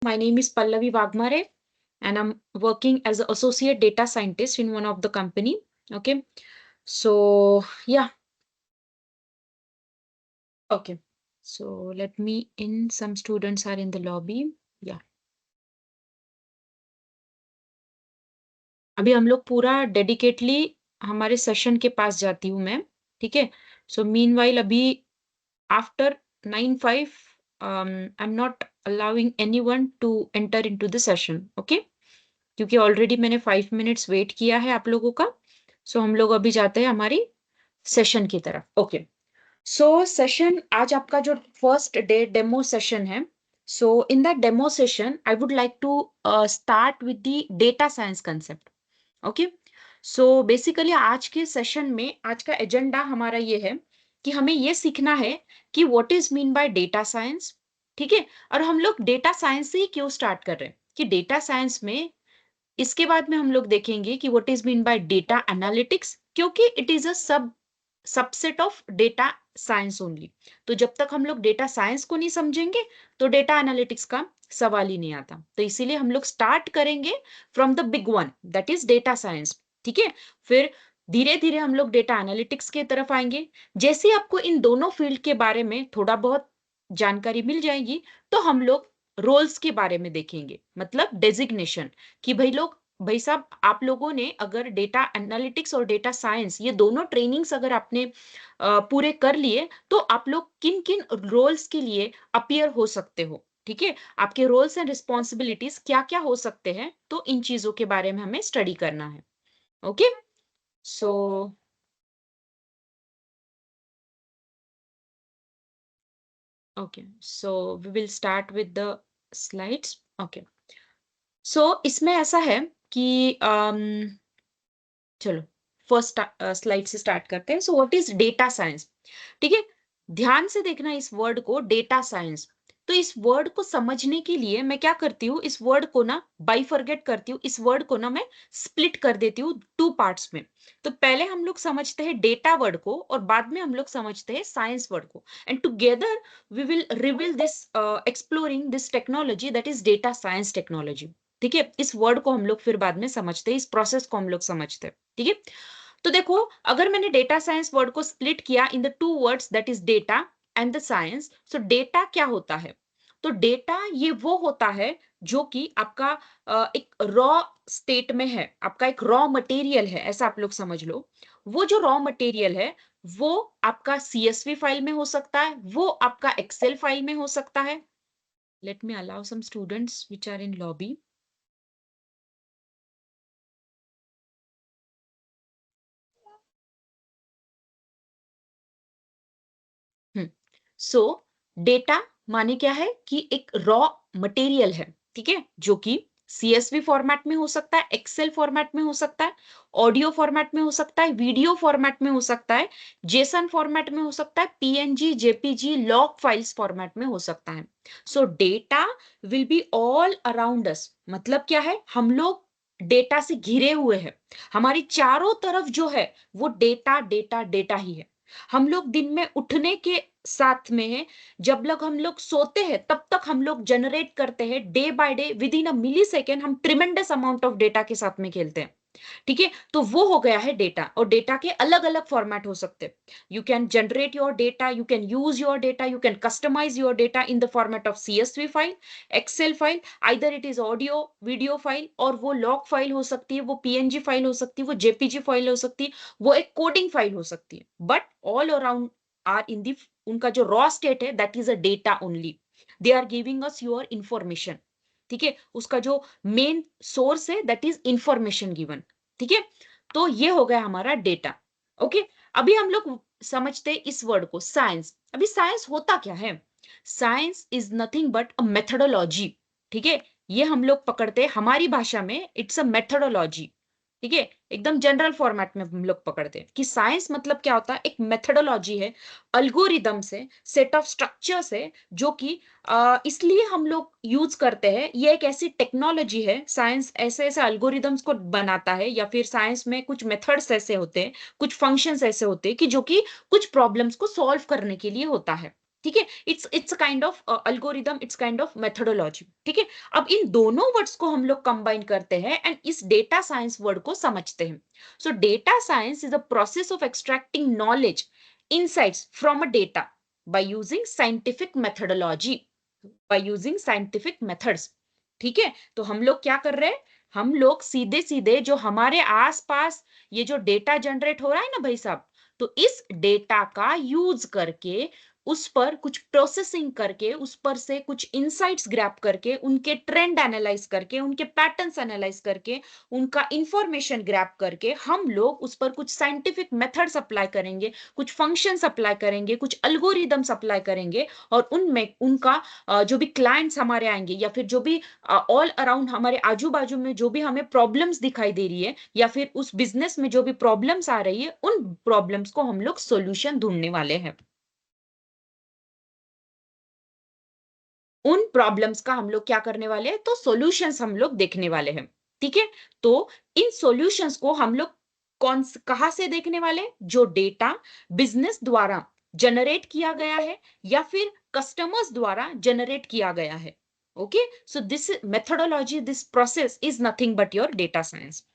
My name is Pallavi Vagmare, and I'm working as an associate data scientist in one of the company. Okay, so yeah, okay. So let me in. Some students are in the lobby. Yeah, अभी हम लोग पूरा dedicatedly हमारे session के पास जाती हूँ मैं. ठीक है. सो मीनवाइल अभी after 9:05 I am not allowing anyone to enter into the session. Okay, क्योंकि ऑलरेडी मैंने 5 मिनट्स वेट किया है आप लोगों का. सो हम लोग अभी जाते हैं हमारी सेशन की तरफ. ओके, सो सेशन आज आपका जो फर्स्ट डे डेमो सेशन है. So in that demo session I would like to start with the data science concept. Okay, so basically आज के सेशन में आज का एजेंडा हमारा ये है कि हमें ये सीखना है कि what is mean by data science. ठीक है, और हम लोग डेटा साइंस से ही क्यों स्टार्ट कर रहे हैं कि डेटा साइंस में इसके बाद में हम लोग देखेंगे कि what is mean by data analytics, क्योंकि it is a subset of data science only. तो जब तक हम लोग डेटा साइंस को नहीं समझेंगे तो डेटा एनालिटिक्स का सवाल ही नहीं आता. तो इसीलिए हम लोग स्टार्ट करेंगे from the big one, that is data science. ठीक है, फिर धीरे धीरे हम लोग डेटा एनालिटिक्स के तरफ आएंगे. जैसे ही आपको इन दोनों फील्ड के बारे में थोड़ा बहुत जानकारी मिल जाएगी तो हम लोग रोल्स के बारे में देखेंगे, मतलब डेजिग्नेशन, कि भाई साहब आप लोगों ने अगर डेटा एनालिटिक्स और डेटा साइंस ये दोनों ट्रेनिंग्स अगर आपने पूरे कर लिए तो आप लोग किन किन रोल्स के लिए अपियर हो सकते हो. ठीक है, आपके रोल्स एंड रिस्पॉन्सिबिलिटीज क्या क्या हो सकते हैं, तो इन चीजों के बारे में हमें स्टडी करना है. Okay, so okay, so we will start with the slides. Okay, so इसमें ऐसा है कि चलो फर्स्ट स्लाइड से स्टार्ट करते हैं. So what is data science. ठीक है, ध्यान से देखना इस वर्ड को, डेटा साइंस. तो इस वर्ड को समझने के लिए मैं क्या करती हूँ, इस वर्ड को ना बाइफरगेट करती हूँ, इस वर्ड को ना मैं स्प्लिट कर देती हूँ टू पार्ट्स में. तो पहले हम लोग समझते हैं डेटा वर्ड को और बाद में हम लोग समझते हैं साइंस वर्ड को, and together we will reveal this exploring this technology that is data science technology. ठीक है, इस वर्ड को हम लोग फिर बाद में समझते हैं, इस प्रोसेस को हम लोग समझते हैं. ठीक है, तो देखो अगर मैंने डेटा साइंस वर्ड को स्प्लिट किया in the two words that is data and the science. So data क्या होता है, तो डेटा ये वो होता है जो कि आपका एक रॉ स्टेट में है, आपका एक रॉ मटेरियल है, ऐसा आप लोग समझ लो. वो जो रॉ मटेरियल है वो आपका सीएसवी फाइल में हो सकता है, वो आपका एक्सेल फाइल में हो सकता है. Let me allow some students which are in lobby. So data माने क्या है कि एक रॉ मटेरियल है. ठीक है, जो कि सीएसवी फॉर्मेट में हो सकता है, एक्सेल फॉर्मेट में हो सकता है, ऑडियो फॉर्मेट में हो सकता है, वीडियो फॉर्मेट में हो सकता है, जेसन फॉर्मेट में हो सकता है, PNG, JPG, log files format में हो सकता है. So data will be all around us. मतलब क्या है, हम लोग डेटा से घिरे हुए हैं, हमारी चारों तरफ जो है वो डेटा डेटा डेटा ही है. हम लोग दिन में उठने के साथ में, जब लग हम लोग सोते हैं तब तक हम लोग जनरेट करते हैं day by day, within a millisecond हम ट्रिमेंडस अमाउंट ऑफ डेटा के साथ में खेलते हैं. ठीक है, तो वो हो गया है डेटा, और डेटा के अलग अलग फॉर्मेट हो सकते हैं. You can generate your data, you can use your data, you can customise your data in the format of CSV file, Excel file, either it is audio video file, और वो log file हो सकती है, वो PNG file हो सकती है, वो जेपीजी फाइल हो सकती है, वो एक कोडिंग फाइल हो सकती है. But all around are in the, उनका जो रॉ स्टेट है that is a data only. They are giving us your information. ठीक है, उसका जो मेन सोर्स है दैट इज इंफॉर्मेशन गिवन. ठीक है, तो ये हो गया हमारा डेटा. ओके, अभी हम लोग समझते हैं इस वर्ड को, साइंस. अभी साइंस होता क्या है, science is nothing but a methodology. ठीक है, ये हम लोग पकड़ते हैं हमारी भाषा में, इट्स अ मेथडोलॉजी. ठीक है, एकदम जनरल फॉर्मेट में हम लोग पकड़ते हैं कि साइंस मतलब क्या होता है, एक मेथडोलॉजी है, अल्गोरिदम से, सेट ऑफ स्ट्रक्चर्स है, जो कि इसलिए हम लोग यूज करते हैं. ये एक ऐसी टेक्नोलॉजी है, साइंस ऐसे ऐसे अल्गोरिदम्स को बनाता है, या फिर साइंस में कुछ मेथड्स ऐसे होते हैं, कुछ फंक्शंस ऐसे होते हैं कि जो कि कुछ प्रॉब्लम्स को सॉल्व करने के लिए होता है. ठीक है, it's kind of algorithm, it's kind of methodology. ठीक है, अब इन दोनों वर्ड्स को हम लोग कंबाइन करते हैं एंड इस डेटा साइंस वर्ड को समझते हैं। सो data science is a process of extracting knowledge, insights from a data by using scientific methodology, by using scientific methods. ठीक है, तो हम लोग क्या कर रहे हैं, हम लोग सीधे सीधे जो हमारे आसपास ये जो डेटा जनरेट हो रहा है ना भाई साहब, तो इस डेटा का यूज करके उस पर कुछ प्रोसेसिंग करके उस पर से कुछ इंसाइट्स ग्रैब करके उनके ट्रेंड एनालाइज करके उनके पैटर्न्स एनालाइज करके उनका इंफॉर्मेशन ग्रैब करके हम लोग उस पर कुछ साइंटिफिक मेथड्स अप्लाई करेंगे, कुछ फंक्शंस अप्लाई करेंगे, कुछ अल्गोरिदम्स अप्लाई करेंगे और उनमें उनका जो भी क्लाइंट्स हमारे आएंगे या फिर जो भी ऑल अराउंड हमारे आजू बाजू में जो भी हमें प्रॉब्लम्स दिखाई दे रही है या फिर उस बिजनेस में जो भी प्रॉब्लम्स आ रही है उन प्रॉब्लम्स को हम लोग सोल्यूशन ढूंढने वाले हैं। उन प्रॉब्लम्स का हम लोग क्या करने वाले हैं, तो सॉल्यूशंस हम लोग देखने वाले हैं। ठीक है, तो इन सॉल्यूशंस को हम लोग कहां से देखने वाले, जो डेटा बिजनेस द्वारा जनरेट किया गया है या फिर कस्टमर्स द्वारा जनरेट किया गया है। Okay, so this methodology, this process is nothing but your data science.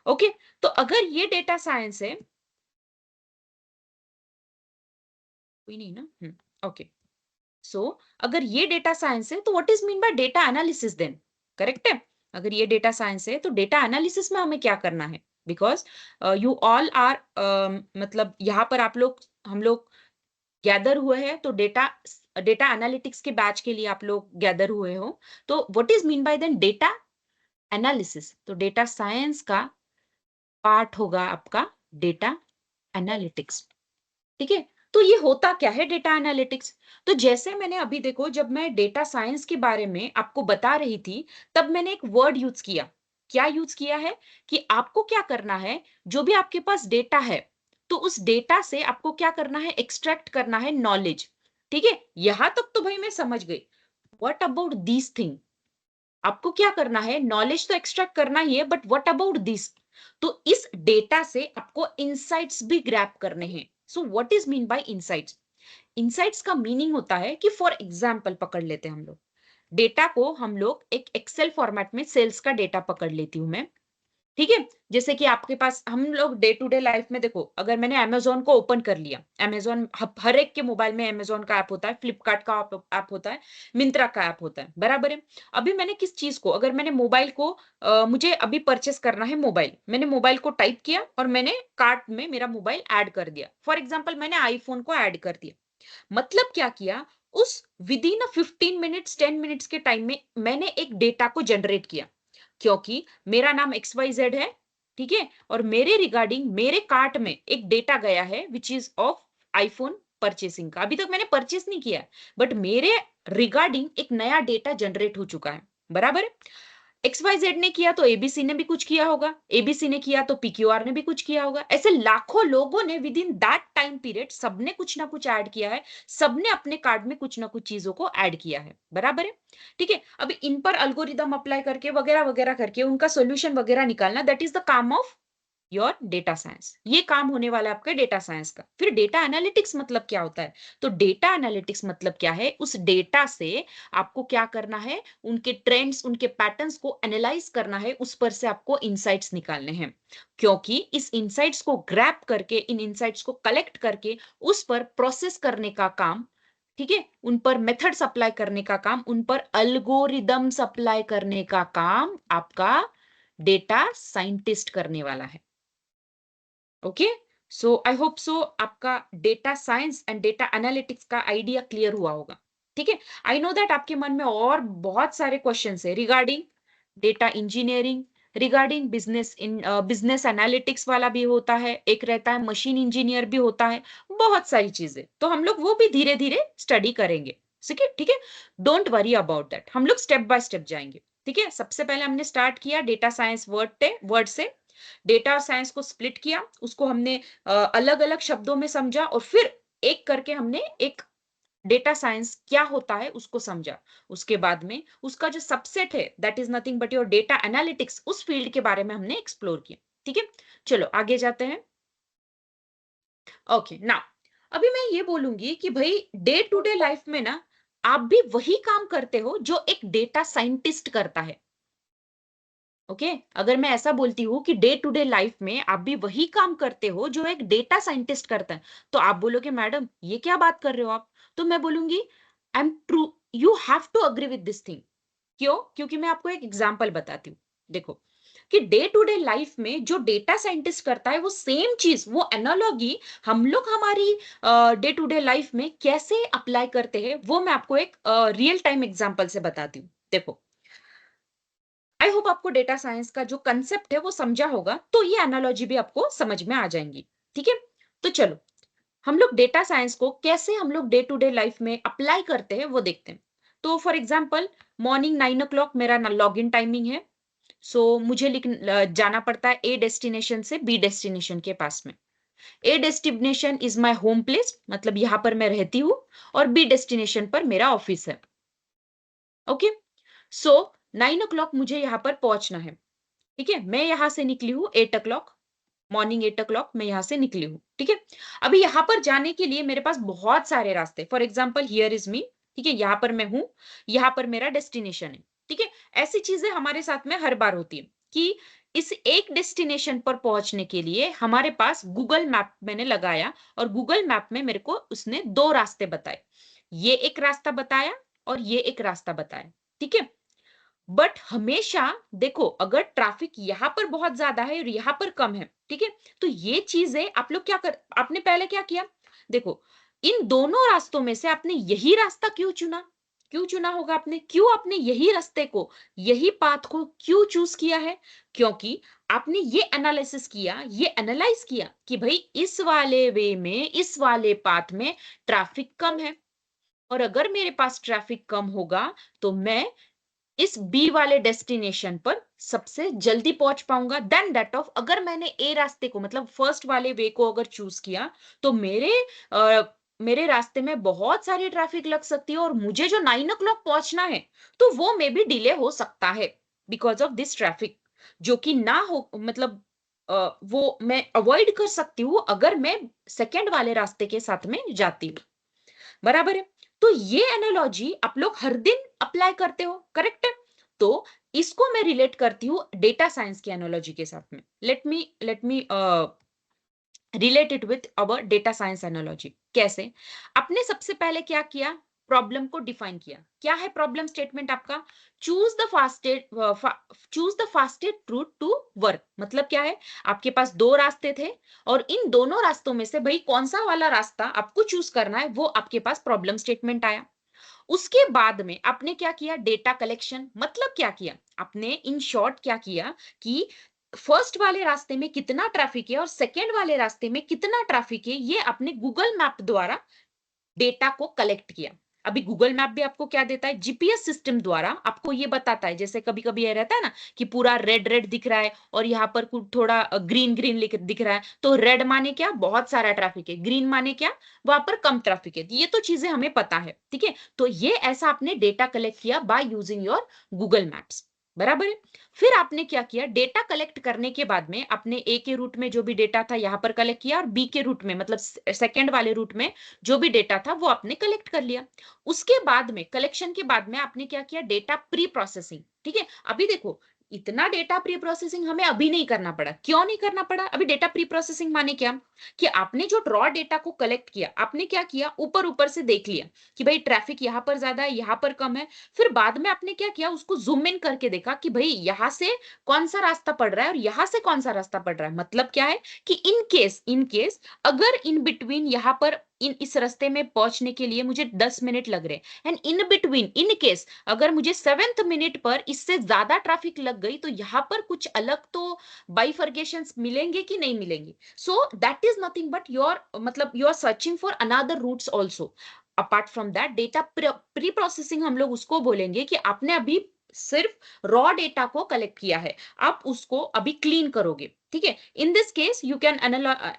Okay, तो अगर ये डेटा साइंस है, कोई नहीं ना, ओके, सो अगर ये डेटा साइंस है तो what is mean by data analysis then, correct है। अगर ये डेटा साइंस है तो डेटा एनालिसिस में हमें क्या करना है, बिकॉज यू ऑल आर, मतलब यहाँ पर आप लोग हम लोग गैदर हुए हैं, तो डेटा डेटा एनालिटिक्स के बैच के लिए आप लोग गैदर हुए हो। तो what is mean by then data analysis, तो डेटा साइंस का पार्ट होगा आपका डेटा एनालिटिक्स। ठीक है, तो ये होता क्या है डेटा एनालिटिक्स, तो जैसे मैंने अभी देखो जब मैं डेटा साइंस के बारे में आपको बता रही थी तब मैंने एक वर्ड यूज किया, क्या यूज किया है, कि आपको क्या करना है, जो भी आपके पास डेटा है तो उस डेटा से आपको क्या करना है, एक्सट्रैक्ट करना है नॉलेज। ठीक है, यहां तक तो भाई मैं समझ गई। व्हाट अबाउट दिस थिंग, आपको क्या करना है, नॉलेज तो एक्सट्रैक्ट करना ही है, बट व्हाट अबाउट दिस, तो इस डेटा से आपको इनसाइट्स भी ग्रैब करने हैं। So what is mean bye insights, insights का मीनिंग होता है कि फॉर एग्जाम्पल पकड़ लेते हैं हम लोग, डेटा को हम लोग एक एक्सेल फॉर्मेट में सेल्स का डेटा पकड़ लेती हूं मैं। ठीक है, जैसे कि आपके पास हम लोग डे टू डे लाइफ में देखो, अगर मैंने अमेजोन को ओपन कर लिया, अमेजोन हर एक के मोबाइल में अमेजोन का ऐप होता है, फ्लिपकार्ट का ऐप होता है, मिंत्रा का ऐप होता है, बराबर है। अभी मैंने किस चीज को, अगर मैंने मोबाइल को मुझे अभी परचेस करना है मोबाइल, मैंने मोबाइल को टाइप किया और मैंने कार्ट में मेरा मोबाइल ऐड कर दिया, फॉर एग्जाम्पल मैंने आईफोन को ऐड कर दिया। मतलब क्या किया, उस विद इन 15 मिनट्स 10 मिनट्स के टाइम में मैंने एक डेटा को जनरेट किया, क्योंकि मेरा नाम XYZ है। ठीक है, और मेरे रिगार्डिंग मेरे कार्ट में एक डेटा गया है which is of iPhone purchasing का, अभी तक मैंने परचेस नहीं किया, बट मेरे रिगार्डिंग एक नया डेटा जनरेट हो चुका है, बराबर है। XYZ ने किया तो एबीसी ने भी कुछ किया होगा, एबीसी ने किया तो PQR ने भी कुछ किया होगा, ऐसे लाखों लोगों ने with in that time period सबने कुछ ना कुछ ऐड किया है, सबने अपने कार्ड में कुछ ना कुछ चीजों को ऐड किया है, बराबर है। ठीक है, अब इन पर अल्गोरिदम अप्लाई करके वगैरह वगैरह करके उनका सॉल्यूशन वगैरह निकालना, दैट इज द काम ऑफ योर डेटा साइंस, ये काम होने वाला है आपके डेटा साइंस का। फिर डेटा एनालिटिक्स मतलब क्या होता है, तो डेटा एनालिटिक्स मतलब क्या है, उस डेटा से आपको क्या करना है, उनके ट्रेंड्स उनके पैटर्न्स को एनालाइज करना है, उस पर से आपको इनसाइट्स निकालने हैं, क्योंकि इस इनसाइट्स को ग्रैब करके इन इनसाइट्स को कलेक्ट करके उस पर प्रोसेस करने का काम, ठीक है, उन पर मेथड्स अप्लाई करने का काम, उन पर अल्गोरिदम्स अप्लाई करने का काम आपका डेटा साइंटिस्ट करने वाला है। Okay, so I hope so आपका data science and data analytics का आइडिया क्लियर हुआ होगा। ठीक है, आई नो दैट आपके मन में और बहुत सारे क्वेश्चंस है regarding data engineering, regarding business in business analytics वाला भी होता है, एक रहता है मशीन इंजीनियर भी होता है, बहुत सारी चीजें, तो हम लोग वो भी धीरे धीरे स्टडी करेंगे। ठीक है, ठीक है, डोंट वरी अबाउट दैट, हम लोग स्टेप बाय स्टेप जाएंगे। ठीक है, सबसे पहले हमने स्टार्ट किया डेटा साइंस वर्ड से, डेटा और साइंस को स्प्लिट किया, उसको हमने अलग अलग शब्दों में समझा और फिर एक करके हमने एक डेटा साइंस क्या होता है उसको समझा। उसके बाद में उसका जो सबसेट है that is nothing but your data analytics, उस फील्ड के बारे में हमने एक्सप्लोर किया। ठीक है, चलो आगे जाते हैं। ओके नाउ, अभी मैं ये बोलूंगी कि भाई डे टू डे लाइफ में ना आप भी वही काम करते हो जो एक डेटा साइंटिस्ट करता है। ओके, अगर मैं ऐसा बोलती हूँ कि डे टू डे लाइफ में आप भी वही काम करते हो जो एक डेटा साइंटिस्ट करता है, तो आप बोलोगे मैडम ये क्या बात कर रहे हो आप? तो मैं बोलूंगी I am true, you have to agree with this thing. क्यों? क्योंकि मैं आपको एक एग्जांपल बताती हूँ। देखो कि डे टू डे लाइफ में जो डेटा साइंटिस्ट करता है वो सेम चीज, वो एनालॉजी हम लोग हमारी डे टू डे लाइफ में कैसे अप्लाई करते हैं, वो मैं आपको एक रियल टाइम एग्जांपल से बताती हूँ। देखो, आई होप आपको डेटा साइंस का जो कंसेप्ट है वो समझा होगा, तो ये एनालॉजी भी आपको समझ में आ जाएंगी। ठीक है, तो चलो हम लोग डेटा साइंस को कैसे हम लोग डे टू डे लाइफ में अप्लाई करते हैं वो देखते हैं। तो फॉर एग्जाम्पल मॉर्निंग 9 o'clock मेरा लॉग इन टाइमिंग है। सो मुझे जाना पड़ता है ए डेस्टिनेशन से बी डेस्टिनेशन के पास में। ए destination is my home place, मतलब यहाँ पर मैं रहती हूँ, और बी डेस्टिनेशन पर मेरा ऑफिस है। ओके, सो 9 o'clock मुझे यहाँ पर पहुंचना है। ठीक है, मैं यहाँ से निकली हूँ 8 o'clock, मॉर्निंग 8 o'clock मैं यहाँ से निकली हूँ। ठीक है, अभी यहाँ पर जाने के लिए मेरे पास बहुत सारे रास्ते, for example here is me. ठीक है, यहाँ पर मैं हूँ, यहाँ पर मेरा डेस्टिनेशन है। ठीक है, ऐसी चीजें हमारे साथ में हर बार होती है कि इस एक डेस्टिनेशन पर पहुंचने के लिए हमारे पास गूगल मैप मैंने लगाया, और गूगल मैप में मेरे को उसने दो रास्ते बताए। ये एक रास्ता बताया और ये एक रास्ता बताया। ठीक है, बट हमेशा देखो अगर ट्रैफिक यहाँ पर बहुत ज्यादा है और यहाँ पर कम है, ठीक है, तो ये चीजें आप लोग क्या कर, आपने पहले क्या किया, देखो इन दोनों रास्तों में से आपने यही रास्ता क्यों चुना? क्यों चुना होगा आपने? क्यों आपने यही रास्ते को, यही पाथ को क्यों चूज किया है? क्योंकि आपने ये एनालिसिस किया, ये एनालाइज किया कि भाई इस वाले वे में, इस वाले पाथ में ट्रैफिक कम है, और अगर मेरे पास ट्रैफिक कम होगा तो मैं इस बी वाले डेस्टिनेशन पर सबसे जल्दी पहुंच पाऊंगा देन दैट ऑफ अगर मैंने ए रास्ते को, मतलब फर्स्ट वाले वे को अगर चूज किया, तो मेरे रास्ते में बहुत सारी ट्रैफिक लग सकती है, और मुझे जो 9 o'clock पहुंचना है तो वो मे भी डिले हो सकता है बिकॉज ऑफ दिस ट्रैफिक, जो कि ना हो, मतलब वो मैं अवॉइड कर सकती हूँ अगर मैं सेकेंड वाले रास्ते के साथ में जाती हूँ। बराबर है? तो ये एनालॉजी आप लोग हर दिन अप्लाई करते हो, करेक्ट है? तो इसको मैं रिलेट करती हूँ डेटा साइंस की एनालॉजी के साथ में। Let me related with our data science analogy. कैसे? आपने सबसे पहले क्या किया, प्रॉब्लम को डिफाइन किया। क्या है प्रॉब्लम स्टेटमेंट आपका? Choose the fastest route to work, मतलब क्या है, आपके पास दो रास्ते थे, और इन दोनों रास्तों में से भाई कौन सा वाला रास्ता आपको चूज करना है, वो आपके पास प्रॉब्लम स्टेटमेंट आया। उसके बाद में आपने क्या किया, डेटा कलेक्शन, मतलब क्या किया आपने, इन शॉर्ट क्या किया कि फर्स्ट वाले रास्ते में कितना ट्रैफिक है और सेकेंड वाले रास्ते में कितना ट्रैफिक है, ये आपने गूगल मैप द्वारा डेटा को कलेक्ट किया। अभी गूगल मैप भी आपको क्या देता है, जीपीएस सिस्टम द्वारा आपको ये बताता है, जैसे कभी कभी ये रहता है ना कि पूरा रेड रेड दिख रहा है और यहाँ पर कुछ थोड़ा ग्रीन ग्रीन दिख रहा है, तो रेड माने क्या, बहुत सारा ट्रैफिक है, ग्रीन माने क्या, वहां पर कम ट्रैफिक है। ये तो चीजें हमें पता है, ठीक है। तो ये ऐसा आपने डेटा कलेक्ट किया by using your Google maps, बराबर है। फिर आपने क्या किया, डेटा कलेक्ट करने के बाद में आपने ए के रूट में जो भी डेटा था यहाँ पर कलेक्ट किया, और बी के रूट में मतलब सेकेंड वाले रूट में जो भी डेटा था वो आपने कलेक्ट कर लिया। उसके बाद में, कलेक्शन के बाद में आपने क्या किया, डेटा प्री प्रोसेसिंग। ठीक है, अभी देखो इतना डेटा प्री प्रोसेसिंग हमें अभी नहीं करना पड़ा। क्यों नहीं करना पड़ा? अभी डेटा प्री प्रोसेसिंग माने क्या, कि आपने जो रॉ डेटा को कलेक्ट किया, आपने क्या किया, ऊपर ऊपर से देख लिया कि भाई ट्रैफिक यहाँ पर ज्यादा है, यहाँ पर कम है। फिर बाद में आपने क्या किया, उसको जूम इन करके देखा कि भाई यहाँ से कौन सा रास्ता पड़ रहा है और यहाँ से कौन सा रास्ता पड़ रहा है। मतलब क्या है कि इन केस अगर इन बिटवीन यहाँ पर इस रास्ते में पहुंचने के लिए मुझे 10 मिनट लग रहे हैं, and in between in case अगर मुझे 7th मिनट पर इससे ज्यादा ट्रैफिक लग गई, तो यहाँ पर कुछ अलग तो बाइफर्केशंस मिलेंगे कि नहीं मिलेंगे। So that is nothing but your, मतलब you are searching for another routes also. Apart from that data preprocessing हम लोग उसको बोलेंगे कि आपने अभी सिर्फ रॉ डेटा को कलेक्ट किया है, आप उसको अभी क्लीन करोगे। ठीक है, in this case you can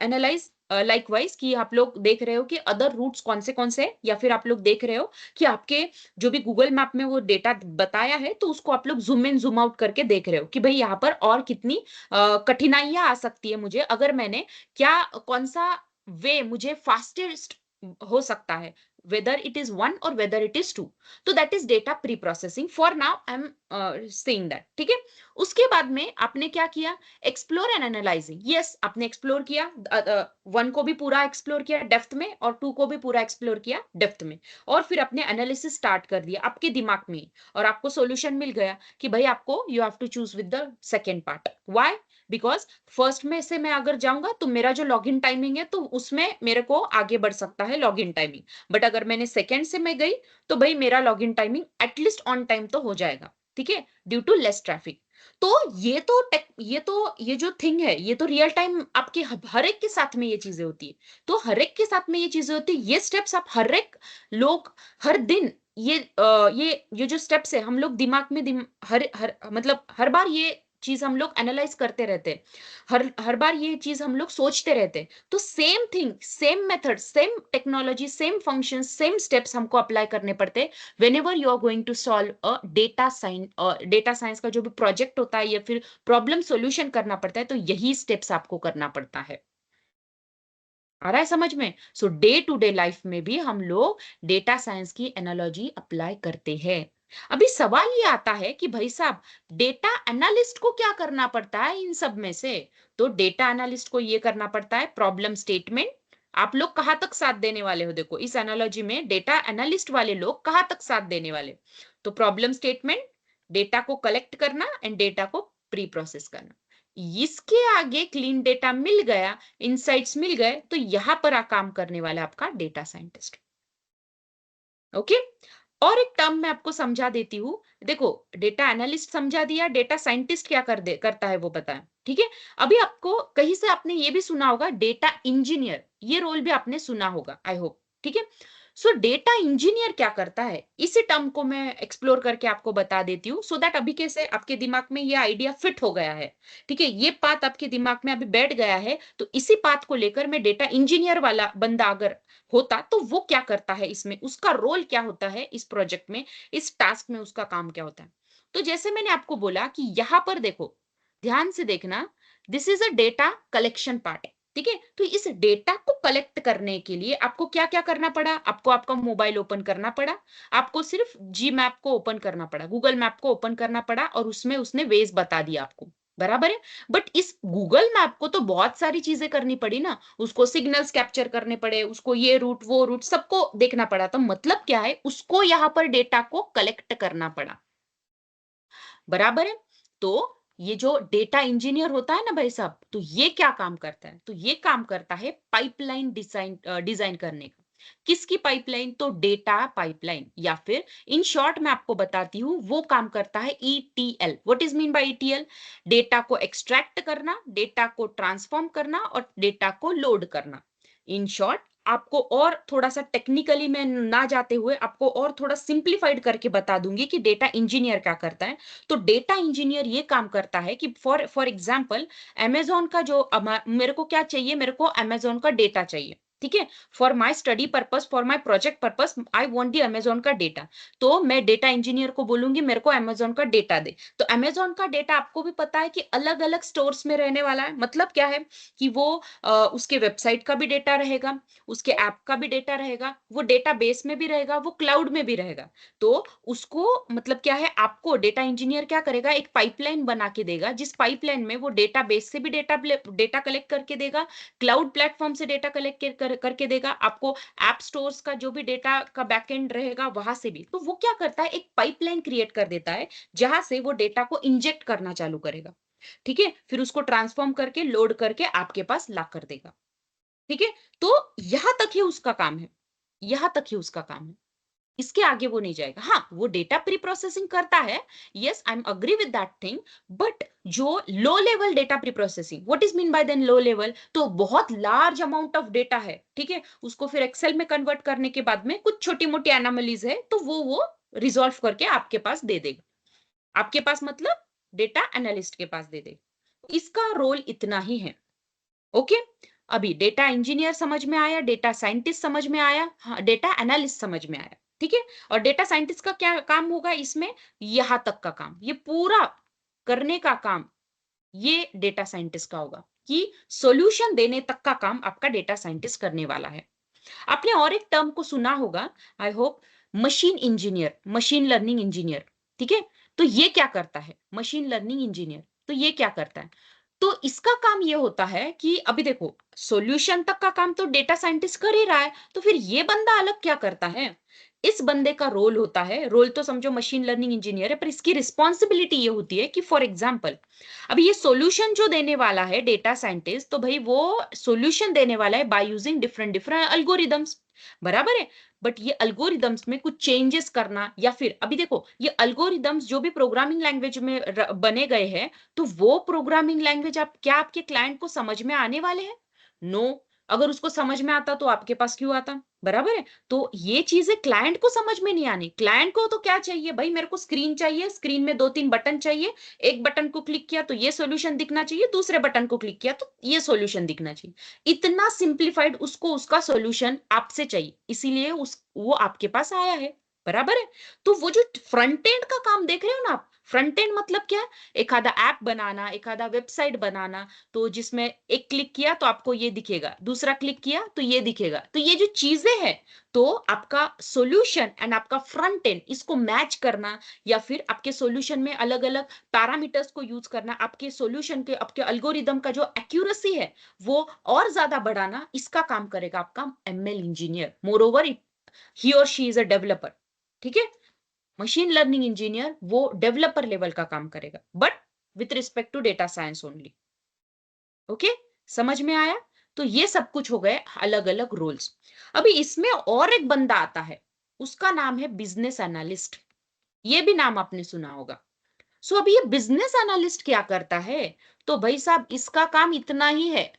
analyse likewise कि आप लोग देख रहे हो कि अदर रूट्स कौन से हैं, या फिर आप लोग देख रहे हो कि आपके जो भी गूगल मैप में वो डेटा बताया है, तो उसको आप लोग जूम इन जूम आउट करके देख रहे हो कि भाई यहाँ पर और कितनी कठिनाइयां आ सकती है मुझे, अगर मैंने क्या, कौन सा वे मुझे फास्टेस्ट हो सकता है, whether it is one or whether it is two. तो that is data pre-processing. For now I am saying that. ठीक है, उसके बाद में आपने क्या किया, एक्सप्लोर एंड एनालाइजिंग. यस, आपने एक्सप्लोर किया, वन को भी पूरा एक्सप्लोर किया डेप्थ में और टू को भी पूरा एक्सप्लोर किया डेप्थ में, और फिर अपने एनालिसिस स्टार्ट कर दिया आपके दिमाग में ही, और आपको सॉल्यूशन मिल गया कि भाई आपको you have to choose with the second part. Why? Because first में से मैं अगर जाऊंगा तो मेरा जो लॉगिन टाइमिंग है तो उसमें मेरे को आगे बढ़ सकता है लॉगिन टाइमिंग, बट अगर मैंने सेकेंड से मैं गई तो भाई मेरा login timing at least on time तो हो जाएगा. ठीक है, ड्यू टू लेस ट्रैफिक. तो ये जो थिंग है, ये तो रियल टाइम आपके हर एक के साथ में ये चीजें होती है. तो हर एक के साथ में ये चीजें होती है, ये स्टेप्स आप हर एक लोग हर दिन, ये जो स्टेप्स है हम लोग दिमाग में हर हर मतलब हर बार ये चीज हम लोग एनालाइज करते रहते हैं, हर हर बार ये चीज हम लोग सोचते रहते हैं. तो same thing, same method, same technology, same function, same steps हमको अप्लाई करने पड़ते हैं whenever you are going to solve a data science का जो भी प्रोजेक्ट होता है या फिर प्रॉब्लम सॉल्यूशन करना पड़ता है, तो यही स्टेप्स आपको करना पड़ता है. आ रहा है समझ में? सो डे टू डे लाइफ में भी हम लोग डेटा साइंस की एनालॉजी अप्लाई करते हैं. अभी सवाल ये आता है कि भाई साहब, डेटा एनालिस्ट को क्या करना पड़ता है इन सब में से? तो डेटा एनालिस्ट को ये करना पड़ता है प्रॉब्लम स्टेटमेंट. आप लोग कहाँ तक साथ देने वाले हो? देखो इस एनालॉजी में डेटा एनालिस्ट वाले लोग कहाँ तक साथ देने वाले? तो प्रॉब्लम स्टेटमेंट, डेटा को कलेक्ट करना एंड डेटा को प्री प्रोसेस करना. इसके आगे क्लीन डेटा मिल गया, इनसाइट्स मिल गए, तो यहां पर काम करने वाला आपका डेटा साइंटिस्ट. ओके, और एक टर्म मैं आपको समझा देती हूँ. देखो, डेटा एनालिस्ट समझा दिया, डेटा साइंटिस्ट क्या करता है वो बताएं. ठीक है, अभी आपको कहीं से आपने ये भी सुना होगा डेटा इंजीनियर, ये रोल भी आपने सुना होगा, आई होप. ठीक है, सो डेटा इंजीनियर क्या करता है, इसी टर्म को मैं एक्सप्लोर करके आपको बता देती हूँ, सो दैट अभी कैसे आपके दिमाग में ये आइडिया फिट हो गया है. ठीक है, ये बात आपके दिमाग में अभी बैठ गया है, तो इसी बात को लेकर मैं डेटा इंजीनियर वाला बंदा अगर होता तो वो क्या करता है, इसमें उसका रोल क्या होता है, इस प्रोजेक्ट में, इस टास्क में उसका काम क्या होता है. तो जैसे मैंने आपको बोला कि यहां पर देखो, ध्यान से देखना, this is a data collection part. ठीक है, तो इस डेटा को कलेक्ट करने के लिए आपको क्या क्या करना पड़ा? आपको आपका मोबाइल ओपन करना पड़ा, आपको सिर्फ जी मैप को ओपन करना पड़ा, गूगल मैप को ओपन करना पड़ा, और उसमें उसने वेज बता दिया आपको. बराबर है, बट इस गूगल मैप को तो बहुत सारी चीजें करनी पड़ी ना, उसको सिग्नल्स कैप्चर करने पड़े, उसको ये रूट वो रूट सबको देखना पड़ा. तो मतलब क्या है, उसको यहां पर डेटा को कलेक्ट करना पड़ा. बराबर है, तो ये जो डेटा इंजीनियर होता है ना भाई साहब, तो ये क्या काम करता है? तो ये काम करता है पाइपलाइन डिजाइन करने का. किसकी पाइपलाइन? तो डेटा पाइपलाइन, या फिर इन शॉर्ट मैं आपको बताती हूँ, वो काम करता है ETL. What is mean bye ETL? Data को एक्सट्रैक्ट करना, डेटा को ट्रांसफॉर्म करना और डेटा को लोड करना. इन शॉर्ट, आपको और थोड़ा सा टेक्निकली में ना जाते हुए आपको और थोड़ा सिंप्लीफाइड करके बता दूंगी कि डेटा इंजीनियर क्या करता है. तो डेटा इंजीनियर ये काम करता है कि फॉर एग्जांपल, अमेज़न का जो मेरे को क्या चाहिए, मेरे को अमेज़न का डेटा चाहिए. ठीक है, for my study purpose, for my project purpose, I want the Amazon का डेटा. तो मैं डेटा इंजीनियर को बोलूंगी मेरे को अमेज़न का डेटा दे. तो अमेज़न का डेटा आपको भी पता है कि अलग अलग स्टोर्स में रहने वाला है. मतलब क्या है कि वो उसके वेबसाइट का भी डेटा रहेगा, उसके ऐप का भी डेटा रहेगा, वो डेटा बेस में भी रहेगा, वो क्लाउड में भी रहेगा. तो उसको मतलब क्या है, आपको डेटा इंजीनियर क्या करेगा, एक पाइपलाइन बना के देगा, जिस पाइपलाइन में वो डेटा बेस से भी डेटा कलेक्ट करके देगा, क्लाउड प्लेटफॉर्म से डेटा कलेक्ट करके देगा, आपको ऐप स्टोर्स का जो भी डेटा का बैकएंड रहेगा वहां से भी. तो वो क्या करता है, एक पाइपलाइन क्रिएट कर देता है जहां से वो डेटा को इंजेक्ट करना चालू करेगा. ठीक है, फिर उसको ट्रांसफॉर्म करके लोड करके आपके पास ला कर देगा. ठीक है, तो यहां तक ही उसका काम है, यहां तक ही उसका काम है, इसके आगे वो नहीं जाएगा. हाँ, वो डेटा प्री प्रोसेसिंग करता है, yes I am agree with that thing, but जो low level data preprocessing, what is mean by then low level? तो बहुत लार्ज अमाउंट ऑफ डेटा है. ठीक है, उसको फिर एक्सेल में कन्वर्ट करने के बाद में कुछ छोटी मोटी एनामलीज है, तो वो रिजॉल्व करके आपके पास दे देगा. आपके पास मतलब डेटा एनालिस्ट के पास दे देगा. इसका रोल इतना ही है. ओके, अभी डेटा इंजीनियर समझ में आया, डेटा साइंटिस्ट समझ में आया, हाँ, डेटा एनालिस्ट समझ में आया. ठीक है, और डेटा साइंटिस्ट का क्या काम होगा इसमें? यहां तक का काम, ये पूरा करने का काम ये डेटा साइंटिस्ट का होगा, कि सॉल्यूशन देने तक का काम आपका डेटा साइंटिस्ट करने वाला है. आपने और एक टर्म को सुना होगा, I hope, machine engineer, machine learning engineer, ठीक है? तो ये क्या करता है? मशीन लर्निंग इंजीनियर, तो ये क्या करता है? तो इसका काम ये होता है कि अभी देखो, सॉल्यूशन तक का काम तो डेटा साइंटिस्ट कर ही रहा है, तो फिर ये बंदा अलग क्या करता है? इस बंदे का रोल होता है, रोल तो समझो मशीन लर्निंग इंजीनियर है, पर इसकी रिस्पॉन्सिबिलिटी ये होती है कि फॉर एग्जाम्पल, अभी ये सॉल्यूशन जो देने वाला है डेटा साइंटिस्ट, तो भाई वो सॉल्यूशन देने वाला है by using different different algorithms, बराबर है? बट ये अल्गोरिदम्स में कुछ चेंजेस करना, या फिर अभी देखो, ये अल्गोरिदम्स जो भी प्रोग्रामिंग लैंग्वेज में बने गए हैं, तो वो प्रोग्रामिंग लैंग्वेज आप क्या आपके क्लाइंट को समझ में आने वाले हैं? नो। अगर उसको समझ में आता तो आपके पास क्यों आता? बराबर है? तो ये चीजें क्लाइंट को समझ में नहीं आनी। क्लाइंट को तो क्या चाहिए भाई, मेरे को स्क्रीन चाहिए, स्क्रीन में 2-3 बटन चाहिए, एक बटन को क्लिक किया तो ये सॉल्यूशन दिखना चाहिए, दूसरे बटन को क्लिक किया तो ये सॉल्यूशन दिखना चाहिए। इतना सिंप्लीफाइड उसको उसका सॉल्यूशन आपसे चाहिए, इसीलिए उस वो आपके पास आया है, बराबर है? तो वो जो फ्रंट एंड का काम देख रहे हो ना आप, फ्रंट एंड मतलब क्या? एखादा ऐप बनाना, एखादा वेबसाइट बनाना, तो जिसमें एक क्लिक किया तो आपको ये दिखेगा, दूसरा क्लिक किया तो ये दिखेगा, तो ये जो चीजें हैं, तो आपका सॉल्यूशन एंड आपका फ्रंट एंड इसको मैच करना, या फिर आपके सॉल्यूशन में अलग अलग पैरामीटर्स को यूज करना, आपके सॉल्यूशन के, आपके अल्गोरिदम का जो एक्यूरेसी है वो और ज्यादा बढ़ाना, इसका काम करेगा आपका ML engineer. Moreover, he और शी इज अ डेवलपर, ठीक है? मशीन लर्निंग इंजीनियर वो डेवलपर लेवल का काम करेगा, but with respect to data science only. Okay, समझ में आया? तो ये सब कुछ हो गए अलग अलग रोल्स। अभी इसमें और एक बंदा आता है, उसका नाम है बिजनेस एनालिस्ट। ये भी नाम आपने सुना होगा। सो अभी ये बिजनेस एनालिस्ट क्या करता है? तो भाई साहब, इसका काम इतना ही है,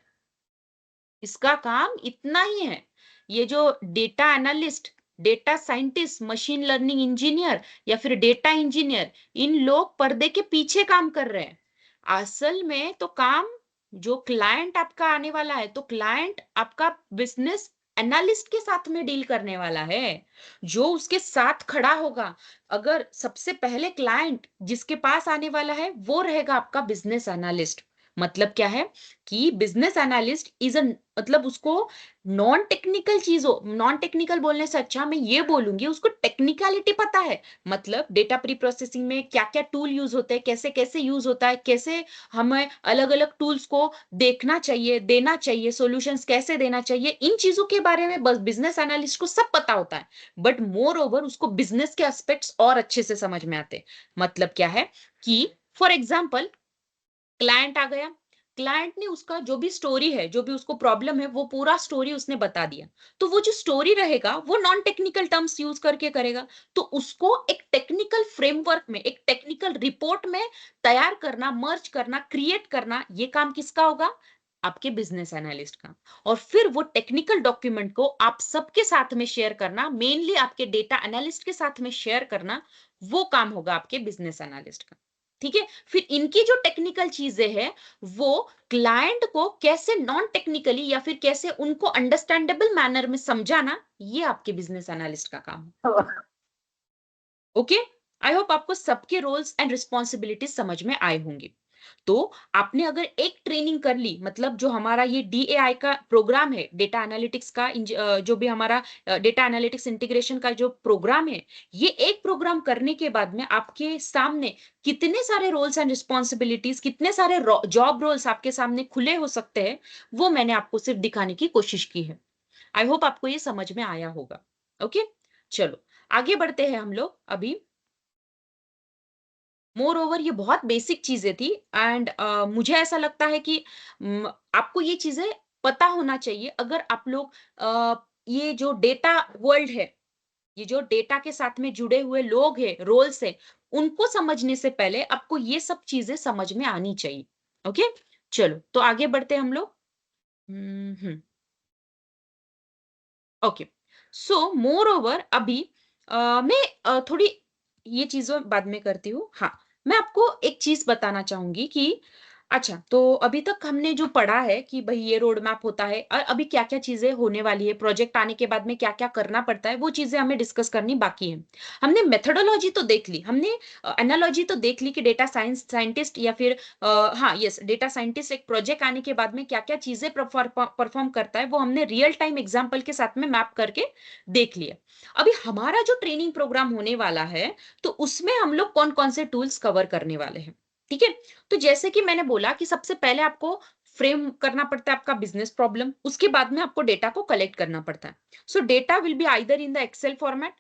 इसका काम इतना ही है। ये जो data analyst, data scientist, machine learning engineer या फिर डेटा इंजीनियर, इन लोग पर्दे के पीछे काम कर रहे हैं। असल में तो काम जो क्लाइंट आपका आने वाला है, तो क्लाइंट आपका बिजनेस एनालिस्ट के साथ में डील करने वाला है, जो उसके साथ खड़ा होगा। अगर सबसे पहले क्लाइंट जिसके पास आने वाला है वो रहेगा आपका बिजनेस एनालिस्ट। मतलब क्या है कि बिजनेस एनालिस्ट इज अ, मतलब उसको नॉन टेक्निकल चीजों, नॉन टेक्निकल बोलने से अच्छा मैं ये बोलूंगी, उसको टेक्निकलिटी पता है। मतलब डेटा प्री प्रोसेसिंग में क्या क्या टूल यूज होते हैं, कैसे कैसे यूज होता है, कैसे हमें अलग अलग टूल्स को देखना चाहिए, देना चाहिए, सॉल्यूशंस कैसे देना चाहिए, इन चीजों के बारे में बस बिजनेस एनालिस्ट को सब पता होता है। बट मोर ओवर उसको बिजनेस के एस्पेक्ट्स और अच्छे से समझ में आते हैं। मतलब क्या है कि फॉर एग्जाम्पल, क्लाइंट आ गया, क्लाइंट ने उसका जो भी स्टोरी है, जो भी उसको प्रॉब्लम है, वो पूरा स्टोरी उसने बता दिया। तो वो जो स्टोरी रहेगा वो नॉन टेक्निकल टर्म्स यूज करके करेगा। तो उसको एक टेक्निकल फ्रेमवर्क में, एक टेक्निकल रिपोर्ट में तैयार करना, मर्ज करना, क्रिएट करना, ये काम किसका होगा? आपके बिजनेस एनालिस्ट का। और फिर वो टेक्निकल डॉक्यूमेंट को आप सबके साथ में शेयर करना, मेनली आपके डेटा एनालिस्ट के साथ में शेयर करना, वो काम होगा आपके बिजनेस एनालिस्ट का। ठीक है? फिर इनकी जो टेक्निकल चीजें हैं, वो क्लाइंट को कैसे नॉन टेक्निकली या फिर कैसे उनको अंडरस्टैंडेबल मैनर में समझाना, ये आपके बिजनेस एनालिस्ट का काम है। ओके, आई होप आपको सबके रोल्स एंड रिस्पॉन्सिबिलिटीज समझ में आए होंगे। तो आपने अगर एक ट्रेनिंग कर ली, मतलब जो हमारा ये डीएआई का प्रोग्राम है, डेटा एनालिटिक्स का जो भी हमारा डेटा एनालिटिक्स इंटीग्रेशन का जो प्रोग्राम है, ये एक प्रोग्राम करने के बाद में आपके सामने कितने सारे रोल्स एंड रिस्पॉन्सिबिलिटीज, कितने सारे जॉब रोल्स आपके सामने खुले हो सकते हैं, वो मैंने आपको सिर्फ दिखाने की कोशिश की है। आई होप आपको ये समझ में आया होगा। ओके, चलो आगे बढ़ते हैं हम लोग अभी। मोर ओवर ये बहुत बेसिक चीजें थी, एंड मुझे ऐसा लगता है कि आपको ये चीजें पता होना चाहिए, अगर आप लोग ये जो डेटा वर्ल्ड है, ये जो डेटा के साथ में जुड़े हुए लोग हैं, रोल्स है, उनको समझने से पहले आपको ये सब चीजें समझ में आनी चाहिए। ओके, चलो तो आगे बढ़ते हैं हम लोग। हम्म, ओके, सो मोर ओवर अभी मैं थोड़ी ये चीजें बाद में करती हूँ। हाँ, मैं आपको एक चीज बताना चाहूंगी कि अच्छा, तो अभी तक हमने जो पढ़ा है कि भई ये रोड मैप होता है और अभी क्या-क्या चीज़ें होने वाली है, प्रोजेक्ट आने के बाद में क्या-क्या करना पड़ता है, वो चीज़ें हमें डिस्कस करनी बाकी है। हमने मेथोडोलॉजी तो देख ली, हमने एनालॉजी तो देख ली कि डेटा साइंस साइंटिस्ट या फिर हाँ, यस डेटा साइंटिस्ट एक प्रोजेक्ट आने के बाद में क्या-क्या चीज़ें परफॉर्म करता है, वो हमने रियल टाइम एग्ज़ाम्पल के साथ में मैप करके देख लिया। अभी हमारा जो ट्रेनिंग प्रोग्राम होने वाला है, तो उसमें हम लोग कौन-कौन से टूल्स कवर करने वाले हैं, ठीक है? तो जैसे कि मैंने बोला कि सबसे पहले आपको फ्रेम करना पड़ता है आपका बिजनेस प्रॉब्लम, उसके बाद में आपको डेटा को कलेक्ट करना पड़ता है। So data will be either in the Excel format,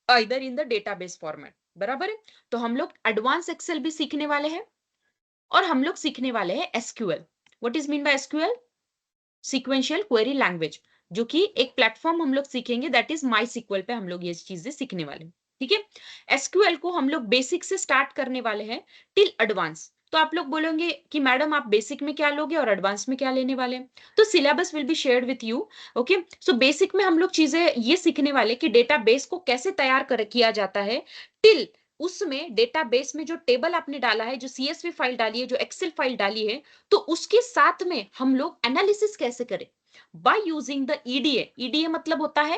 either in the database format, बराबर है? तो हम लोग एडवांस एक्सेल भी सीखने वाले हैं और हम लोग सीखने वाले हैं SQL. What is mean bye SQL? Sequential query language, जो कि एक प्लेटफॉर्म हम लोग सीखेंगे, दैट इज माई सीक्वल पे हम लोग ये चीजें सीखने वाले हैं, ठीक है? एसक्यूएल को हम लोग बेसिक से स्टार्ट करने वाले हैं टिल एडवांस। तो आप लोग बोलेंगे कि मैडम आप बेसिक में क्या लोगे और एडवांस में क्या लेने वाले हैं? तो syllabus will be shared with you. Okay, so basic में हम लोग चीजें ये सीखने वाले कि डेटाबेस को कैसे तैयार कर किया जाता है, टिल उसमें डेटाबेस में जो टेबल आपने डाला है, जो सीएसवी फाइल डाली है, जो एक्सेल फाइल डाली है, तो उसके साथ में हम लोग एनालिसिस कैसे करें bye using the EDA. EDA मतलब होता है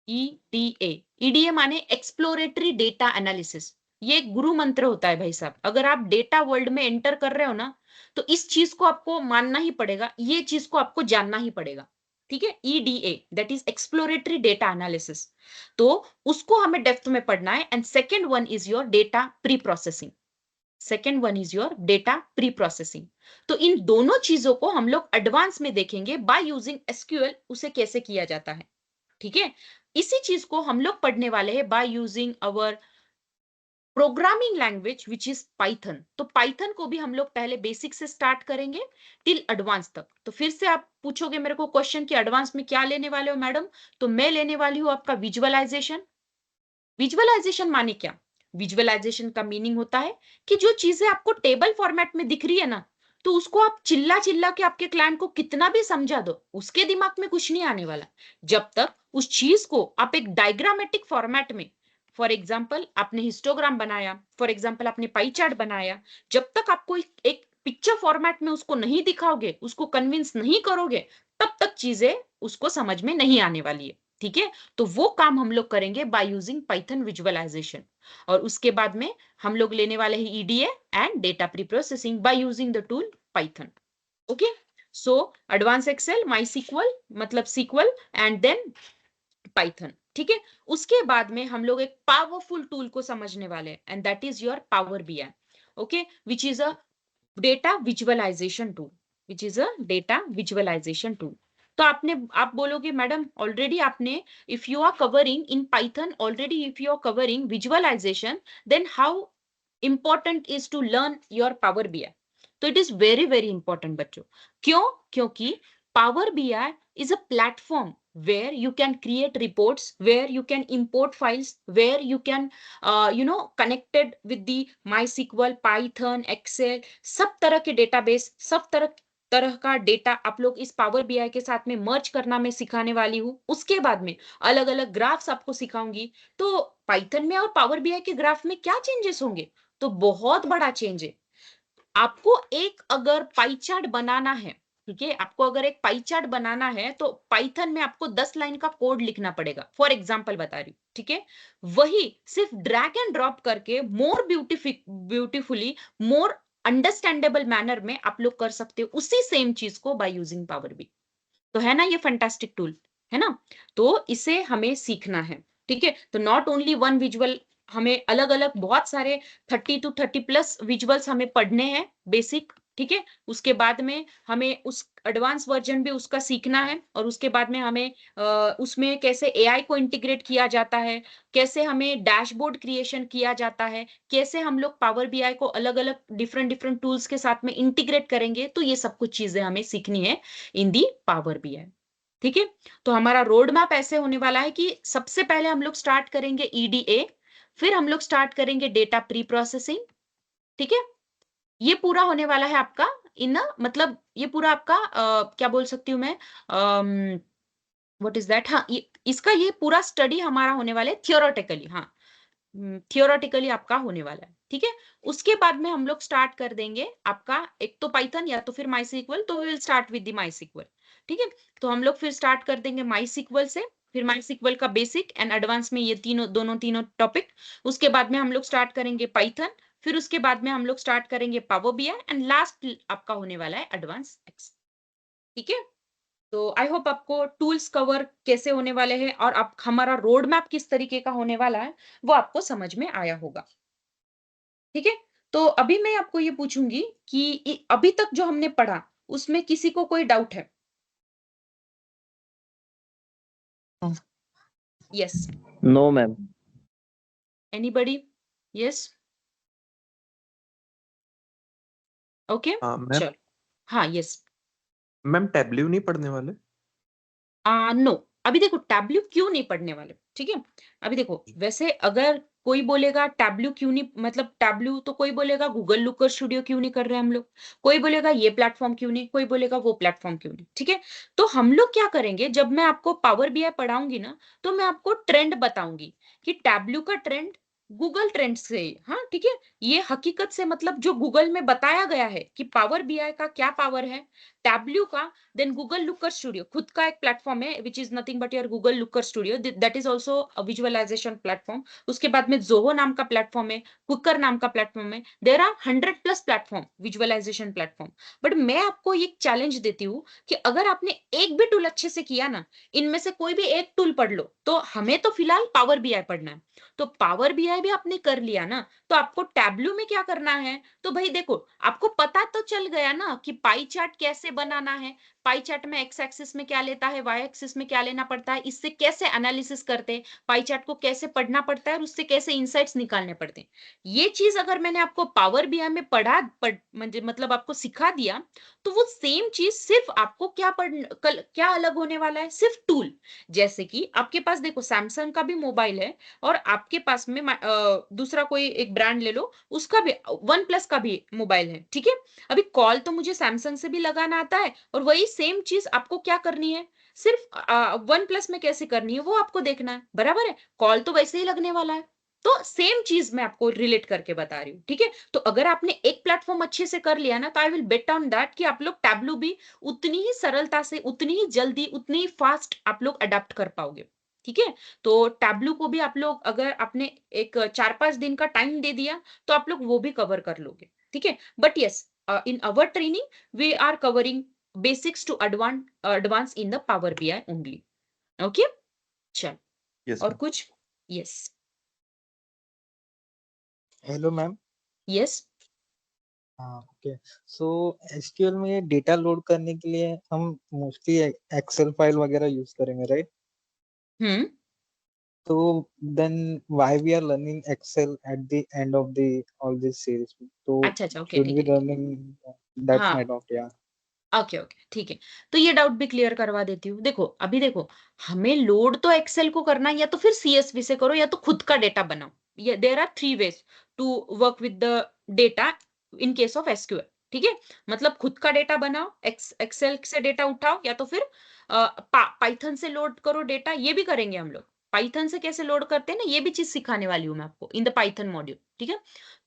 ईडीए। ईडीए माने एक्सप्लोरेटरी डेटा एनालिसिस। ये एक गुरु मंत्र होता है भाई साहब। अगर आप डेटा वर्ल्ड में एंटर कर रहे हो ना, तो इस चीज को आपको मानना ही पड़ेगा, ये चीज को आपको जानना ही पड़ेगा, ठीक है? EDA that is exploratory data analysis. तो उसको हमें डेप्थ में पढ़ना है। And second one is your data pre processing. Second one is your data pre processing. तो इन दोनों चीजों को हम लोग एडवांस में देखेंगे बाय यूजिंग एसक्यूएल, उसे कैसे किया जाता है, ठीक है? इसी चीज को हम लोग पढ़ने वाले हैं by using our programming language which is Python. तो पाइथन को भी हम लोग पहले बेसिक से स्टार्ट करेंगे टिल एडवांस तक। तो फिर से आप पूछोगे मेरे को क्वेश्चन कि एडवांस में क्या लेने वाले हो मैडम? तो मैं लेने वाली हूं आपका विजुअलाइजेशन। विजुअलाइजेशन माने क्या? विजुअलाइजेशन का मीनिंग होता है कि जो चीजें आपको टेबल फॉर्मेट में दिख रही है ना, तो उसको आप चिल्ला चिल्ला के आपके क्लाइंट को कितना भी समझा दो, उसके दिमाग में कुछ नहीं आने वाला जब तक उस चीज को आप एक डायग्रामेटिक फॉर्मेट में, फॉर एग्जाम्पल आपने हिस्टोग्राम बनाया, फॉर एग्जाम्पल आपने पाई चार्ट बनाया, जब तक आपको एक पिक्चर फॉर्मेट में उसको नहीं दिखाओगे, उसको कन्विंस नहीं करोगे, तब तक चीजें उसको समझ में नहीं आने वाली है, ठीक है? तो वो काम हम लोग करेंगे बाय यूजिंग पाइथन विजुअलाइजेशन। और उसके बाद में हम लोग लेने वाले हैं EDA and data preprocessing by using the tool Python. Okay, so advance Excel, MySQL मतलब सीक्वल, एंड देन पाइथन, ठीक है? उसके बाद में हम लोग एक पावरफुल टूल को समझने वाले हैं and that is your power BI. Okay, which is a data visualization tool, which is a data visualization tool. तो आप बोलोगे मैडम ऑलरेडी आपने, if you are covering in Python already, if you are covering visualization, then how important is to learn your power BI? तो it is very very important बच्चों। क्यों? क्योंकि power BI is a platform where you can create reports, where you can import files, where you can connected with the MySQL, Python, Excel, सब तरह के database, सब तरह तरह का डेटा आप लोग इस पावर बीआई के साथ में मर्ज करना मैं सिखाने वाली हूँ। उसके बाद में अलग अलग ग्राफ्स आपको सिखाऊंगी। तो पाइथन में और पावर बीआई के ग्राफ में क्या चेंजेस होंगे? तो बहुत बड़ा चेंज है। आपको एक अगर पाई चार्ट बनाना है, ठीक है, आपको अगर एक पाई चार्ट बनाना है, तो पाइथन में आपको 10 लाइन का कोड लिखना पड़ेगा, फॉर एग्जांपल बता रही हूँ, ठीक है? वही सिर्फ ड्रैग एंड ड्रॉप करके मोर ब्यूटीफुली, मोर अंडरस्टैंडेबल मैनर में आप लोग कर सकते हो उसी सेम चीज को बाय यूजिंग पावर बी। तो है ना ये फैंटास्टिक टूल, है ना? तो इसे हमें सीखना है, ठीक है? तो नॉट ओनली वन विजुअल, हमें अलग अलग बहुत सारे 30 टू 30 प्लस विजुअल्स हमें पढ़ने हैं बेसिक, ठीक है? उसके बाद में हमें उस एडवांस वर्जन भी उसका सीखना है और उसके बाद में हमें उसमें कैसे एआई को इंटीग्रेट किया जाता है, कैसे हमें डैशबोर्ड क्रिएशन किया जाता है, कैसे हम लोग पावर बीआई को अलग अलग डिफरेंट डिफरेंट टूल्स के साथ में इंटीग्रेट करेंगे। तो ये सब कुछ चीजें हमें सीखनी है इन दी पावर बीआई, ठीक है? तो हमारा रोड मैप ऐसे होने वाला है कि सबसे पहले हम लोग स्टार्ट करेंगे ईडीए, फिर हम लोग स्टार्ट करेंगे डेटा प्री प्रोसेसिंग, ठीक है? ये पूरा होने वाला है आपका इन मतलब ये पूरा आपका क्या बोल सकती हूँ मैं, व्हाट इज दैट, हाँ, इसका ये पूरा स्टडी हमारा होने वाला है थियोरेटिकली, हाँ, थियोरेटिकली आपका होने वाला है, ठीक है। उसके बाद में हम लोग स्टार्ट कर देंगे आपका एक तो पाइथन या तो फिर माई सीक्वल, तो will start with the MySQL, ठीक है। तो हम लोग फिर स्टार्ट कर देंगे माई सीक्वल से, फिर माई सीक्वल का बेसिक एंड एडवांस में ये तीनों टॉपिक। उसके बाद में हम लोग स्टार्ट करेंगे पाइथन, फिर उसके बाद में हम लोग स्टार्ट करेंगे पावर बीआई एंड लास्ट आपका होने वाला है एडवांस एक्सेल, ठीक है। तो आई होप आपको टूल्स कवर कैसे होने वाले हैं और आप हमारा रोड मैप किस तरीके का होने वाला है वो आपको समझ में आया होगा, ठीक है। तो अभी मैं आपको ये पूछूंगी कि अभी तक जो हमने पढ़ा उसमें किसी को कोई डाउट है? Yes, no ma'am. Anybody? Yes, okay, ma'am चल, हाँ, यस। मैम टैब्ल्यू नहीं पढ़ने वाले? नो, अभी देखो टैब्ल्यू क्यों नहीं पढ़ने वाले, ठीक है। अभी देखो वैसे अगर कोई बोलेगा टैब्ल्यू क्यों नहीं, मतलब टैब्ल्यू तो कोई बोलेगा गूगल लुकर स्टूडियो क्यों नहीं कर रहे हम लोग, कोई बोलेगा ये प्लेटफॉर्म क्यों नहीं, कोई बोलेगा वो प्लेटफॉर्म क्यों नहीं, ठीक है। तो हम लोग क्या करेंगे, जब मैं आपको पावर बीआई पढ़ाऊंगी ना, तो मैं आपको ट्रेंड बताऊंगी कि टैब्ल्यू का ट्रेंड गूगल ट्रेंड से, हाँ ठीक है, ये हकीकत से, मतलब जो गूगल में बताया गया है कि पावर बीआई का क्या पावर है, टैब्ल्यू का, देन गूगल लुकर स्टूडियो खुद का एक प्लेटफॉर्म है which is nothing but your Google Looker Studio, that is also a visualisation platform. उसके बाद में जोहो नाम का प्लेटफॉर्म है, कुकर नाम का प्लेटफॉर्म है, there are 100+ platform, visualisation platform. But मैं आपको एक चैलेंज देती हूँ कि अगर आपने एक भी टूल अच्छे से किया ना, इनमें से कोई भी एक टूल पढ़ लो, तो हमें तो फिलहाल पावर बीआई पढ़ना है। तो पावर बीआई भी आपने कर लिया ना, तो आपको टैब्ल्यू में क्या करना है, तो भाई देखो आपको पता तो चल गया ना कि पाई चार्ट कैसे बनाना है, पाई चार्ट में एक्स एक्सिस में क्या लेता है, वाई एक्सिस में क्या लेना पड़ता है, इससे कैसे एनालिसिस करते हैं, पाई चार्ट को कैसे पढ़ना पड़ता है और उससे कैसे इनसाइट्स निकालने पड़ते हैं। ये चीज अगर मैंने आपको पावर बीआई में मतलब आपको सिखा दिया, तो वो सेम चीज सिर्फ आपको क्या अलग होने वाला है, सिर्फ टूल। जैसे कि आपके पास देखो सैमसंग का भी मोबाइल है और आपके पास में दूसरा कोई एक ब्रांड ले लो, उसका भी वन प्लस का भी मोबाइल है, ठीक है। अभी कॉल तो मुझे सैमसंग से भी लगाना आता है और वही सेम चीज आपको क्या करनी है, सिर्फ वन प्लस में कैसे करनी है वो आपको देखना है, बराबर है। कॉल तो वैसे ही लगने वाला है, तो सेम चीज मैं आपको रिलेट करके बता रही हूँ, ठीक है। तो अगर आपने एक प्लेटफॉर्म अच्छे से कर लिया ना, तो I will bet on that कि आप लोग टैब्लू भी उतनी ही सरलता से, उतनी ही जल्दी, उतनी ही फास्ट आप लोग अडेप्ट कर पाओगे, ठीक है। तो टैब्लू को भी आप लोग अगर आपने एक 4-5 दिन का टाइम दे दिया, तो आप लोग वो भी कवर कर लोगे, ठीक है। But yes, in our training we are covering basics to advance in the power bi only, okay, चल, यस और मैम। कुछ? Yes, hello ma'am. यस, हाँ ओके। सो एसक्यूएल में डेटा लोड करने के लिए हम मोस्टली एक्सेल फाइल वगैरह यूज करेंगे, राइट? हम्म, तो then why we are learning Excel at the end of the all this series? तो अच्छा अच्छा, ओके, शुड ठीक बी है, ठीक लर्निंग, दैट्स हाँ, माय डाउट। या ओके ओके, ठीक है। तो ये डाउट भी क्लियर करवा देती हूँ। देखो अभी देखो, हमें लोड तो एक्सेल को करना है, या तो फिर सीएसवी से करो या तो खुद का डेटा बनाओ, ये there are 3 ways to work with the data in case of SQL, ठीक है। मतलब खुद का डेटा बनाओ, एक्सेल से डेटा उठाओ, या तो फिर पाइथन से लोड करो डेटा, ये भी करेंगे हम लोग। पाइथन से कैसे लोड करते हैं ना, ये भी चीज सिखाने वाली हूँ मैं आपको इन द पाइथन मॉड्यूल, ठीक है।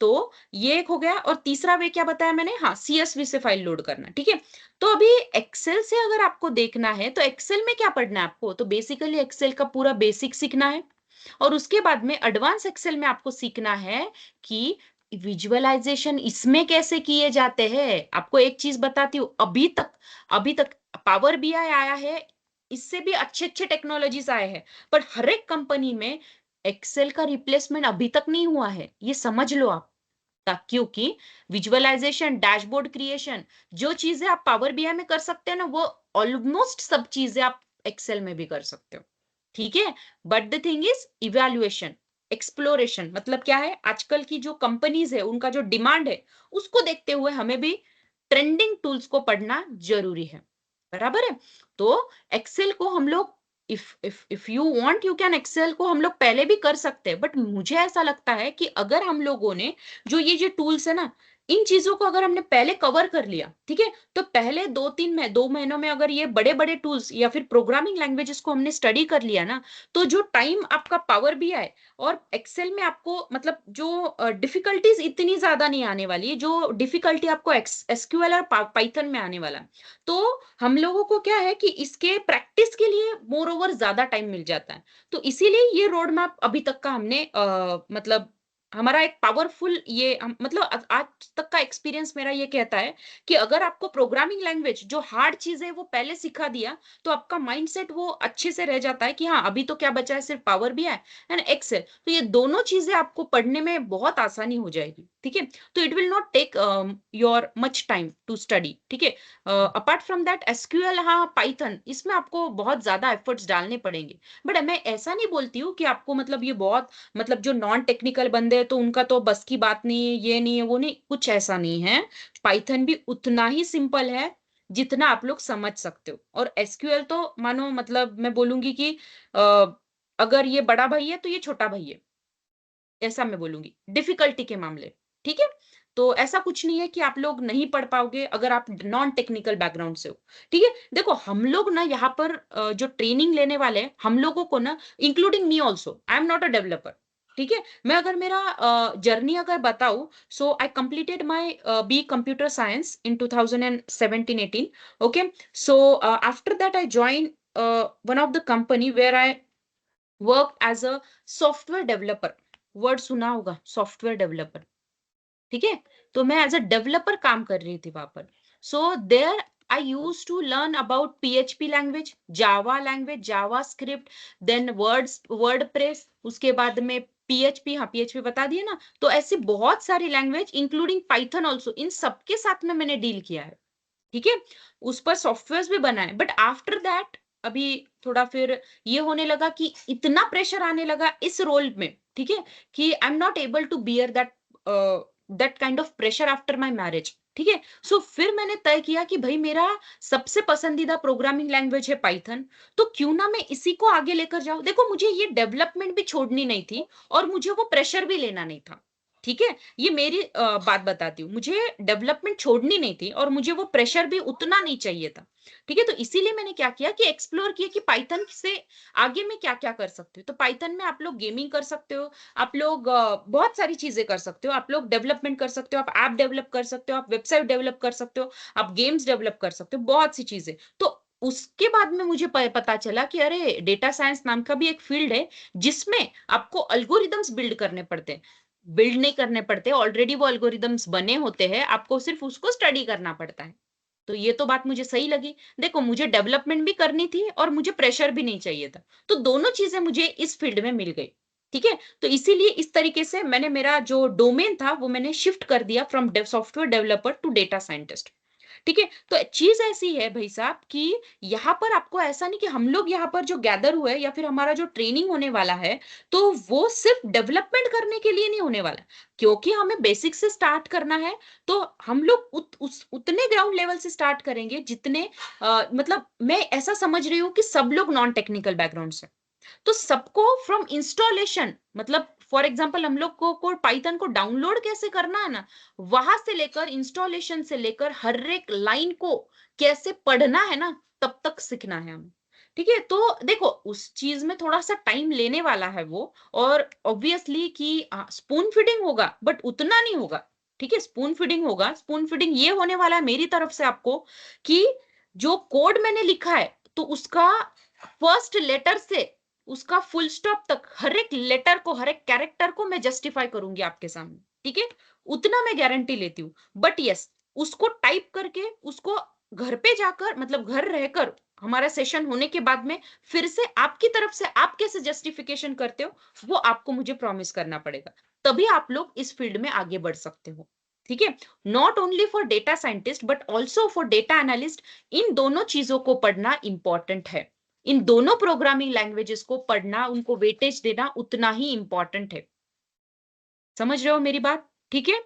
तो ये एक हो गया, और तीसरा वे क्या बताया मैंने, हाँ, सीएसवी से फाइल लोड करना, ठीक है। तो अभी एक्सेल से अगर आपको देखना है, तो एक्सेल में क्या पढ़ना है आपको, तो बेसिकली एक्सेल का पूरा बेसिक सीखना है, और उसके बाद में एडवांस एक्सेल में आपको सीखना है कि विजुअलाइजेशन इसमें कैसे किए जाते हैं। आपको एक चीज बताती हूँ, अभी तक पावर बीआई आया है, इससे भी अच्छे अच्छे टेक्नोलॉजीज आए हैं, पर हर एक कंपनी में एक्सेल का रिप्लेसमेंट अभी तक नहीं हुआ है, ये समझ लो आप। क्योंकि विजुअलाइजेशन, डैशबोर्ड क्रिएशन, जो चीजें आप पावर बीआई में कर सकते हैं ना, वो ऑलमोस्ट सब चीजें आप एक्सेल में भी कर सकते हो, ठीक है। But the thing is evaluation, exploration, मतलब क्या है, आजकल की जो कंपनीज है उनका जो डिमांड है, उसको देखते हुए हमें भी ट्रेंडिंग टूल्स को पढ़ना जरूरी है, बराबर है। तो एक्सेल को हम लोग, if you want you can, Excel को हम लोग पहले भी कर सकते हैं, बट मुझे ऐसा लगता है कि अगर हम लोगों ने जो ये टूल्स है ना, इन चीजों को अगर हमने पहले कवर कर लिया, ठीक है, तो पहले 2 महीनों में अगर ये बड़े बड़े टूल्स या फिर प्रोग्रामिंग लैंग्वेजेस को हमने स्टडी कर लिया ना, तो जो टाइम आपका पावर भी है और एक्सेल में आपको मतलब जो डिफिकल्टीज इतनी ज्यादा नहीं आने वाली, जो डिफिकल्टी आपको एसक्यूएल और पाइथन में आने वाला, तो हम लोगों को क्या है कि इसके प्रैक्टिस के लिए मोर ओवर ज्यादा टाइम मिल जाता है। तो इसीलिए ये रोड मैप अभी तक का हमने मतलब हमारा एक पावरफुल ये मतलब आज तक का एक्सपीरियंस मेरा ये कहता है कि अगर आपको प्रोग्रामिंग लैंग्वेज जो हार्ड चीज है वो पहले सिखा दिया, तो आपका माइंडसेट वो अच्छे से रह जाता है कि हाँ अभी तो क्या बचा है, सिर्फ पावर भी है एंड एक्सेल, तो ये दोनों चीजें आपको पढ़ने में बहुत आसानी हो जाएगी, ठीक है। तो it will not take your much time to study, ठीक है। अपार्ट फ्रॉम दैट एसक्यूएल, हाँ पाइथन, इसमें आपको बहुत ज्यादा एफर्ट्स डालने पड़ेंगे, बट मैं ऐसा नहीं बोलती हूँ कि आपको मतलब ये बहुत मतलब जो नॉन टेक्निकल बंदे हैं तो उनका तो बस की बात नहीं है, ये नहीं है, वो नहीं, कुछ ऐसा नहीं है। पाइथन भी उतना ही सिंपल है जितना आप लोग समझ सकते हो, और एसक्यूएल तो मानो मतलब मैं बोलूंगी कि अगर ये बड़ा भाई है तो ये छोटा भाई है, ऐसा मैं बोलूंगी डिफिकल्टी के मामले, ठीक है। तो ऐसा कुछ नहीं है कि आप लोग नहीं पढ़ पाओगे अगर आप नॉन टेक्निकल बैकग्राउंड से हो, ठीक है। देखो हम लोग ना यहाँ पर जो ट्रेनिंग लेने वाले हैं हम लोगों को ना, including me also, I am not a developer, ठीक है। मैं अगर मेरा जर्नी अगर बताऊं, so I completed my B computer science in 2017-18, okay. So after that I join one of the company where I work as a software developer. Word सुना होगा, software developer, ठीक है। तो मैं एज अ डेवलपर काम कर रही थी वहां पर। So there I use to learn about PHP language, Java language, JavaScript, then WordPress, उसके बाद में पीएचपी, हाँ पीएचपी बता दिए ना। तो ऐसी बहुत सारी लैंग्वेज इंक्लूडिंग पाइथन ऑल्सो, इन सबके साथ में मैंने डील किया है, ठीक है। उस पर सॉफ्टवेयर भी बनाए, बट आफ्टर दैट अभी थोड़ा फिर ये होने लगा कि इतना प्रेशर आने लगा इस रोल में, ठीक है, कि I am not able to bear that that kind of pressure after my marriage, ठीक है। सो फिर मैंने तय किया कि भाई मेरा सबसे पसंदीदा प्रोग्रामिंग लैंग्वेज है पाइथन, तो क्यों ना मैं इसी को आगे लेकर जाऊं। देखो मुझे ये डेवलपमेंट भी छोड़नी नहीं थी और मुझे वो प्रेशर भी लेना नहीं था, ठीक है। ये मेरी बात बताती हूँ, मुझे डेवलपमेंट छोड़नी नहीं थी और मुझे वो प्रेशर भी उतना नहीं चाहिए था, ठीक है। तो इसीलिए मैंने क्या किया कि एक्सप्लोर किया कि पाइथन से आगे में क्या क्या कर सकते हो। तो पाइथन में आप लोग गेमिंग कर सकते हो, आप लोग बहुत सारी चीजें कर सकते हो, आप लोग डेवलपमेंट कर सकते हो, आप ऐप डेवलप कर सकते हो, आप वेबसाइट डेवलप कर सकते हो, आप गेम्स डेवलप कर सकते हो, बहुत सी चीजें। तो उसके बाद में मुझे पता चला कि अरे डेटा साइंस नाम का भी एक फील्ड है जिसमें आपको अल्गोरिदम्स बिल्ड करने पड़ते हैं। बिल्ड नहीं करने पड़ते, ऑलरेडी वो अल्गोरिदम्स बने होते हैं, आपको सिर्फ उसको स्टडी करना पड़ता है। तो ये तो बात मुझे सही लगी। देखो मुझे डेवलपमेंट भी करनी थी और मुझे प्रेशर भी नहीं चाहिए था, तो दोनों चीजें मुझे इस फील्ड में मिल गई, ठीक है। तो इसीलिए इस तरीके से मैंने मेरा जो डोमेन था वो मैंने शिफ्ट कर दिया from software developer to data scientist, ठीक है। तो चीज ऐसी है भाई साहब कि यहाँ पर आपको ऐसा नहीं कि हम लोग यहाँ पर जो गैदर हुए या फिर हमारा जो ट्रेनिंग होने वाला है तो वो सिर्फ डेवलपमेंट करने के लिए नहीं होने वाला, क्योंकि हमें बेसिक से स्टार्ट करना है। तो हम लोग उतने ग्राउंड लेवल से स्टार्ट करेंगे जितने मतलब मैं ऐसा समझ रही हूँ कि सब लोग नॉन टेक्निकल बैकग्राउंड से, तो सबको फ्रॉम इंस्टॉलेशन, मतलब फॉर एग्जांपल हम लोग को पाइथन को डाउनलोड कैसे करना है ना, वहां से लेकर इंस्टॉलेशन से लेकर हर एक लाइन को कैसे पढ़ना है ना, तब तक सीखना है हमें, ठीक है। तो देखो उस चीज में थोड़ा सा टाइम लेने वाला है वो, और ऑब्वियसली कि स्पून फीडिंग होगा बट उतना नहीं होगा, ठीक है। स्पून फीडिंग होगा, स्पून फीडिंग ये होने वाला है मेरी तरफ से आपको कि जो कोड मैंने लिखा है तो उसका फर्स्ट लेटर से उसका फुल स्टॉप तक हर एक लेटर को, हर एक कैरेक्टर को मैं जस्टिफाई करूंगी आपके सामने, ठीक है। उतना मैं गारंटी लेती हूँ, बट यस उसको टाइप करके उसको घर पे जाकर मतलब घर रहकर हमारा सेशन होने के बाद में फिर से आपकी तरफ से आप कैसे जस्टिफिकेशन करते हो वो आपको मुझे प्रॉमिस करना पड़ेगा, तभी आप लोग इस फील्ड में आगे बढ़ सकते हो, ठीक है। Not only for data scientist but also for data analyst, इन दोनों चीजों को पढ़ना इंपॉर्टेंट है। इन दोनों प्रोग्रामिंग लैंग्वेजेस को पढ़ना, उनको वेटेज देना उतना ही इंपॉर्टेंट है। समझ रहे हो मेरी बात, ठीक है।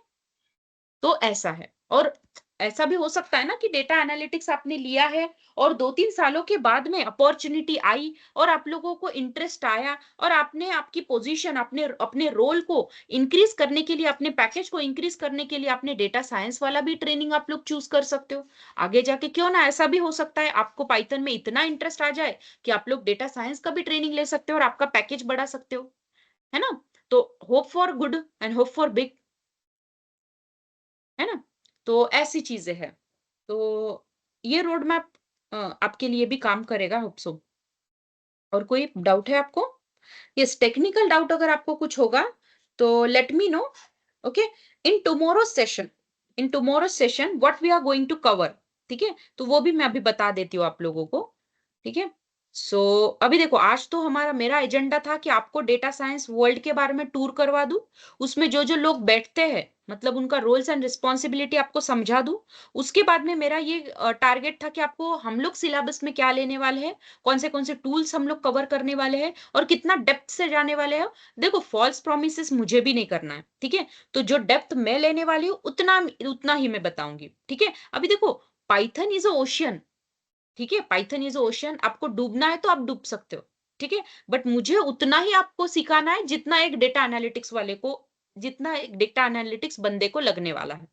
तो ऐसा है। और ऐसा भी हो सकता है ना कि डेटा एनालिटिक्स आपने लिया है और 2-3 सालों के बाद में अपॉर्चुनिटी आई और आप लोगों को इंटरेस्ट आया और आपने आपकी पोजीशन अपने अपने रोल को इंक्रीज करने के लिए, अपने पैकेज को इंक्रीज करने के लिए आपने डेटा साइंस वाला भी ट्रेनिंग आप लोग चूज कर सकते हो। आगे जाके क्यों ना ऐसा भी हो सकता है, आपको पाइथन में इतना इंटरेस्ट आ जाए कि आप लोग डेटा साइंस का भी ट्रेनिंग ले सकते हो और आपका पैकेज बढ़ा सकते हो, है ना? तो hope for good and hope for big, है ना? तो ऐसी चीजें हैं। तो ये रोड मैप आपके लिए भी काम करेगा, होप सो। और कोई डाउट है आपको? यस, टेक्निकल डाउट अगर आपको कुछ होगा तो let me know. Okay, in tomorrow session what we are going to cover, ठीक है? तो वो भी मैं अभी बता देती हूँ आप लोगों को, ठीक है? सो अभी देखो, आज तो मेरा एजेंडा था कि आपको डेटा साइंस वर्ल्ड के बारे में टूर करवा दूं, उसमें जो जो लोग बैठते हैं मतलब उनका रोल्स एंड रिस्पॉन्सिबिलिटी आपको समझा दूं। उसके बाद में मेरा ये टारगेट था कि आपको हम लोग सिलेबस में क्या लेने वाले हैं, कौन से टूल्स हम लोग कवर करने वाले हैं और कितना डेप्थ से जाने वाले हैं। देखो, फॉल्स प्रोमिसेस मुझे भी नहीं करना है, ठीक है? तो जो डेप्थ मैं लेने वाली हूँ उतना उतना ही मैं बताऊंगी, ठीक है? अभी देखो, पाइथन इज अ ओशियन, ठीक है? पाइथन इज ओशियन, आपको डूबना है तो आप डूब सकते हो, ठीक है? बट मुझे उतना ही आपको सिखाना है जितना एक डेटा एनालिटिक्स वाले को, जितना एक डेटा एनालिटिक्स बंदे को लगने वाला है,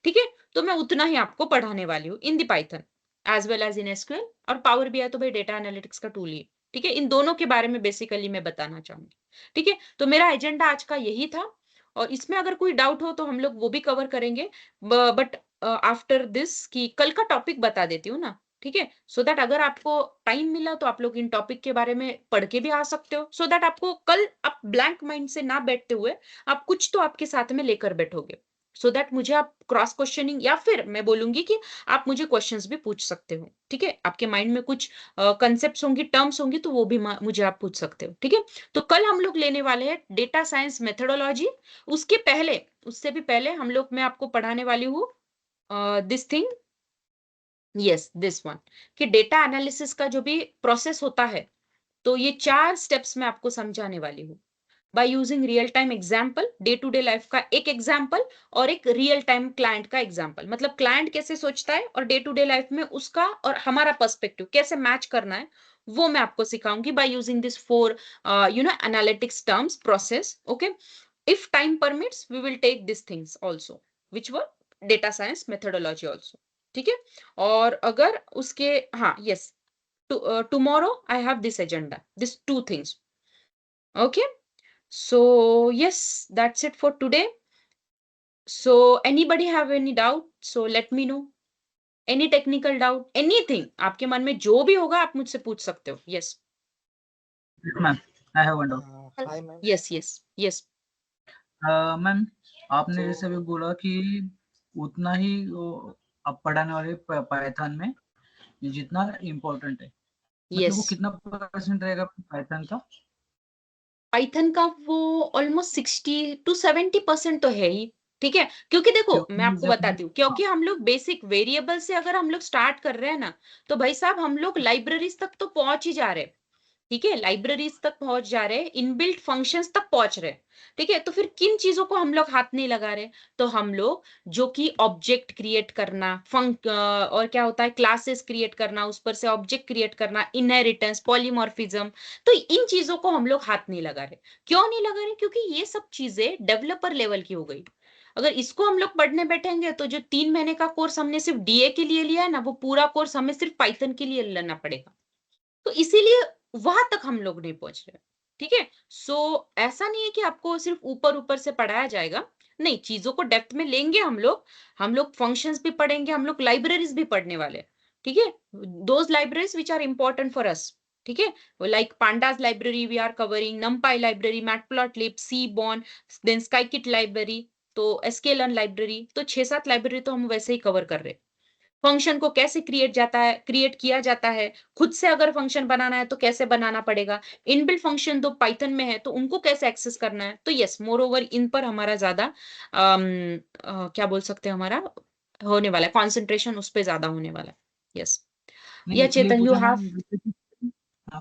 ठीक है? तो मैं उतना ही आपको पढ़ाने वाली हूँ in the Python as well as in SQL. और पावर बीआई तो भाई डेटा एनालिटिक्स का टूल ही है, ठीक है? इन दोनों के बारे में बेसिकली मैं बताना चाहूंगी, ठीक है? तो मेरा एजेंडा आज का यही था और इसमें अगर कोई डाउट हो तो हम लोग वो भी कवर करेंगे। बट आफ्टर दिस कि कल का टॉपिक बता देती हूँ ना, ठीक है? सो दैट अगर आपको टाइम मिला तो आप लोग इन टॉपिक के बारे में पढ़ के भी आ सकते हो, सो दैट आपको कल आप ब्लैंक माइंड से ना बैठते हुए आप कुछ तो आपके साथ में लेकर बैठोगे, सो दैट मुझे आप क्रॉस क्वेश्चनिंग या फिर मैं बोलूंगी कि आप मुझे क्वेश्चंस भी पूछ सकते हो, ठीक है? आपके माइंड में कुछ कंसेप्ट्स होंगी, टर्म्स होंगी तो वो भी मुझे आप पूछ सकते हो, ठीक है? तो कल हम लोग लेने वाले हैं डेटा साइंस मेथोडोलॉजी। उसके पहले, उससे भी पहले हम लोग, मैं आपको पढ़ाने वाली हूँ this thing, yes this one, कि डेटा एनालिसिस का जो भी प्रोसेस होता है, तो ये 4 स्टेप्स मैं आपको समझाने वाली हूँ by using real time example, day to day life का एक एग्जाम्पल और एक रियल टाइम क्लाइंट का एग्जाम्पल। मतलब क्लाइंट कैसे सोचता है और डे टू डे लाइफ में उसका और हमारा पर्सपेक्टिव कैसे मैच करना है, वो मैं आपको सिखाऊंगी by using this 4 analytics terms process. Okay, if time permits we will take this things also which were data science methodology also, ठीक है? और अगर उसके, हाँ yes, tomorrow I have this agenda, these 2 things. Okay, so yes, that's it for today. So anybody have any doubt, so let me know. Any technical doubt, anything आपके मन में जो भी होगा आप मुझसे पूछ सकते हो। Yes, ma'am, I have one doubt. Hi ma'am. yes. Ma'am, आपने So- जैसे अभी बोला कि उतना ही आप पढ़ाने वाले पाइथन में जितना इम्पोर्टेंट है, मतलब वो Yes, कितना परसेंट रहेगा पाइथन का? पाइथन का वो ऑलमोस्ट 60 to 70% तो है ही, ठीक है? क्योंकि देखो मैं क्योंकि आपको जब बताती हूँ, क्योंकि हम लोग बेसिक वेरिएबल से अगर हम लोग स्टार्ट कर रहे हैं ना, तो भाई साहब हम लोग लाइब्रेरीज तक तो पहुंच ही जा रहे हैं, ठीक है? लाइब्रेरीज तक पहुंच जा रहे हैं, इनबिल्ट फंक्शंस तक पहुंच रहे हैं, ठीक है? तो फिर किन चीजों को हम लोग हाथ नहीं लगा रहे? तो हम लोग जो कि ऑब्जेक्ट क्रिएट करना, और क्या होता है, क्लासेस क्रिएट करना, उस पर से ऑब्जेक्ट क्रिएट करना, इनहेरिटेंस, पॉलीमॉर्फिज्म, तो इन चीजों को हम लोग हाथ नहीं लगा रहे। क्यों नहीं लगा रहे? क्योंकि ये सब चीजें डेवलपर लेवल की हो गई। अगर इसको हम लोग पढ़ने बैठेंगे तो जो 3 महीने का कोर्स हमने सिर्फ डीए के लिए लिया है ना, वो पूरा कोर्स हमें सिर्फ पाइथन के लिए लेना पड़ेगा। तो इसीलिए वहां तक हम लोग नहीं पहुंच रहे, ठीक है? सो ऐसा नहीं है कि आपको सिर्फ ऊपर ऊपर से पढ़ाया जाएगा, नहीं, चीजों को डेप्थ में लेंगे हम लोग फंक्शंस भी पढ़ेंगे, हम लोग लाइब्रेरीज भी पढ़ने वाले हैं, ठीक है? Those libraries which are important for us, ठीक है? Like pandas library we are covering, NumPy library, Matplotlib, Seaborn, then scikit library, तो sklearn लाइब्रेरी, तो 6-7 लाइब्रेरी तो हम वैसे ही कवर कर रहे हैं। फंक्शन को कैसे क्रिएट किया जाता है, खुद से अगर फंक्शन बनाना है तो कैसे बनाना पड़ेगा, इनबिल्ट फंक्शन तो पाइथन में है तो उनको कैसे एक्सेस करना है। तो यस, मोर ओवर इन पर हमारा ज्यादा क्या बोल सकते हैं, हमारा होने वाला है कॉन्सेंट्रेशन, उस पर ज्यादा होने वाला है। यस, नहीं, या इसलिए चेतन, यू पूछा हैव, मैम, जैसे कि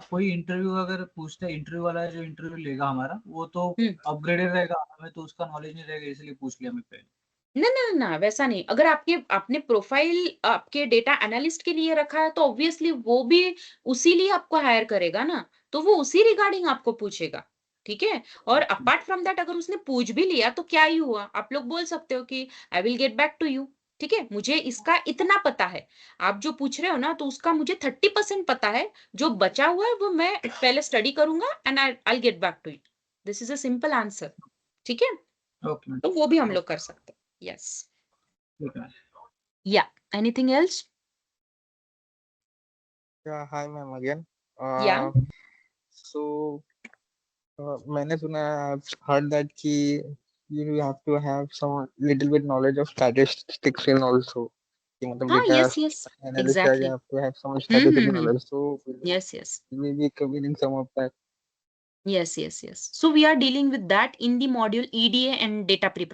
कोई इंटरव्यू अगर पूछता है, इंटरव्यू वाला जो इंटरव्यू लेगा हमारा, वो तो अपग्रेडेड रहेगा, हमें तो उसका नॉलेज नहीं रहेगा, इसलिए पूछ लिया मैं पहले। ना ना ना वैसा नहीं। अगर आपने प्रोफाइल आपके डेटा एनालिस्ट के लिए रखा है तो ऑब्वियसली वो भी उसी लिए आपको हायर करेगा ना, तो वो उसी रिगार्डिंग आपको पूछेगा, ठीक है। और अपार्ट फ्रॉम दैट अगर उसने पूछ भी लिया तो क्या ही हुआ, आप लोग बोल सकते हो कि I will get back to you, ठीक है, मुझे इसका इतना पता है। आप जो पूछ रहे हो ना तो उसका मुझे 30% पता है, जो बचा हुआ है वो मैं पहले स्टडी करूंगा and I get back to you. This is a simple answer, ठीक है। ओके मैम, तो वो भी हम लोग कर सकते हैं। यस, ठीक है। या anything else? Yeah, hi ma'am again. या So मैंने सुना है, I've heard that कि you have to have some little bit knowledge of statistics in also. कि मतलब हाँ, data yes yes, analyst as you exactly. have to have some statistical knowledge. So yes yes, will we be covering some of that? yes. So we are dealing with that in the module EDA and data preparation.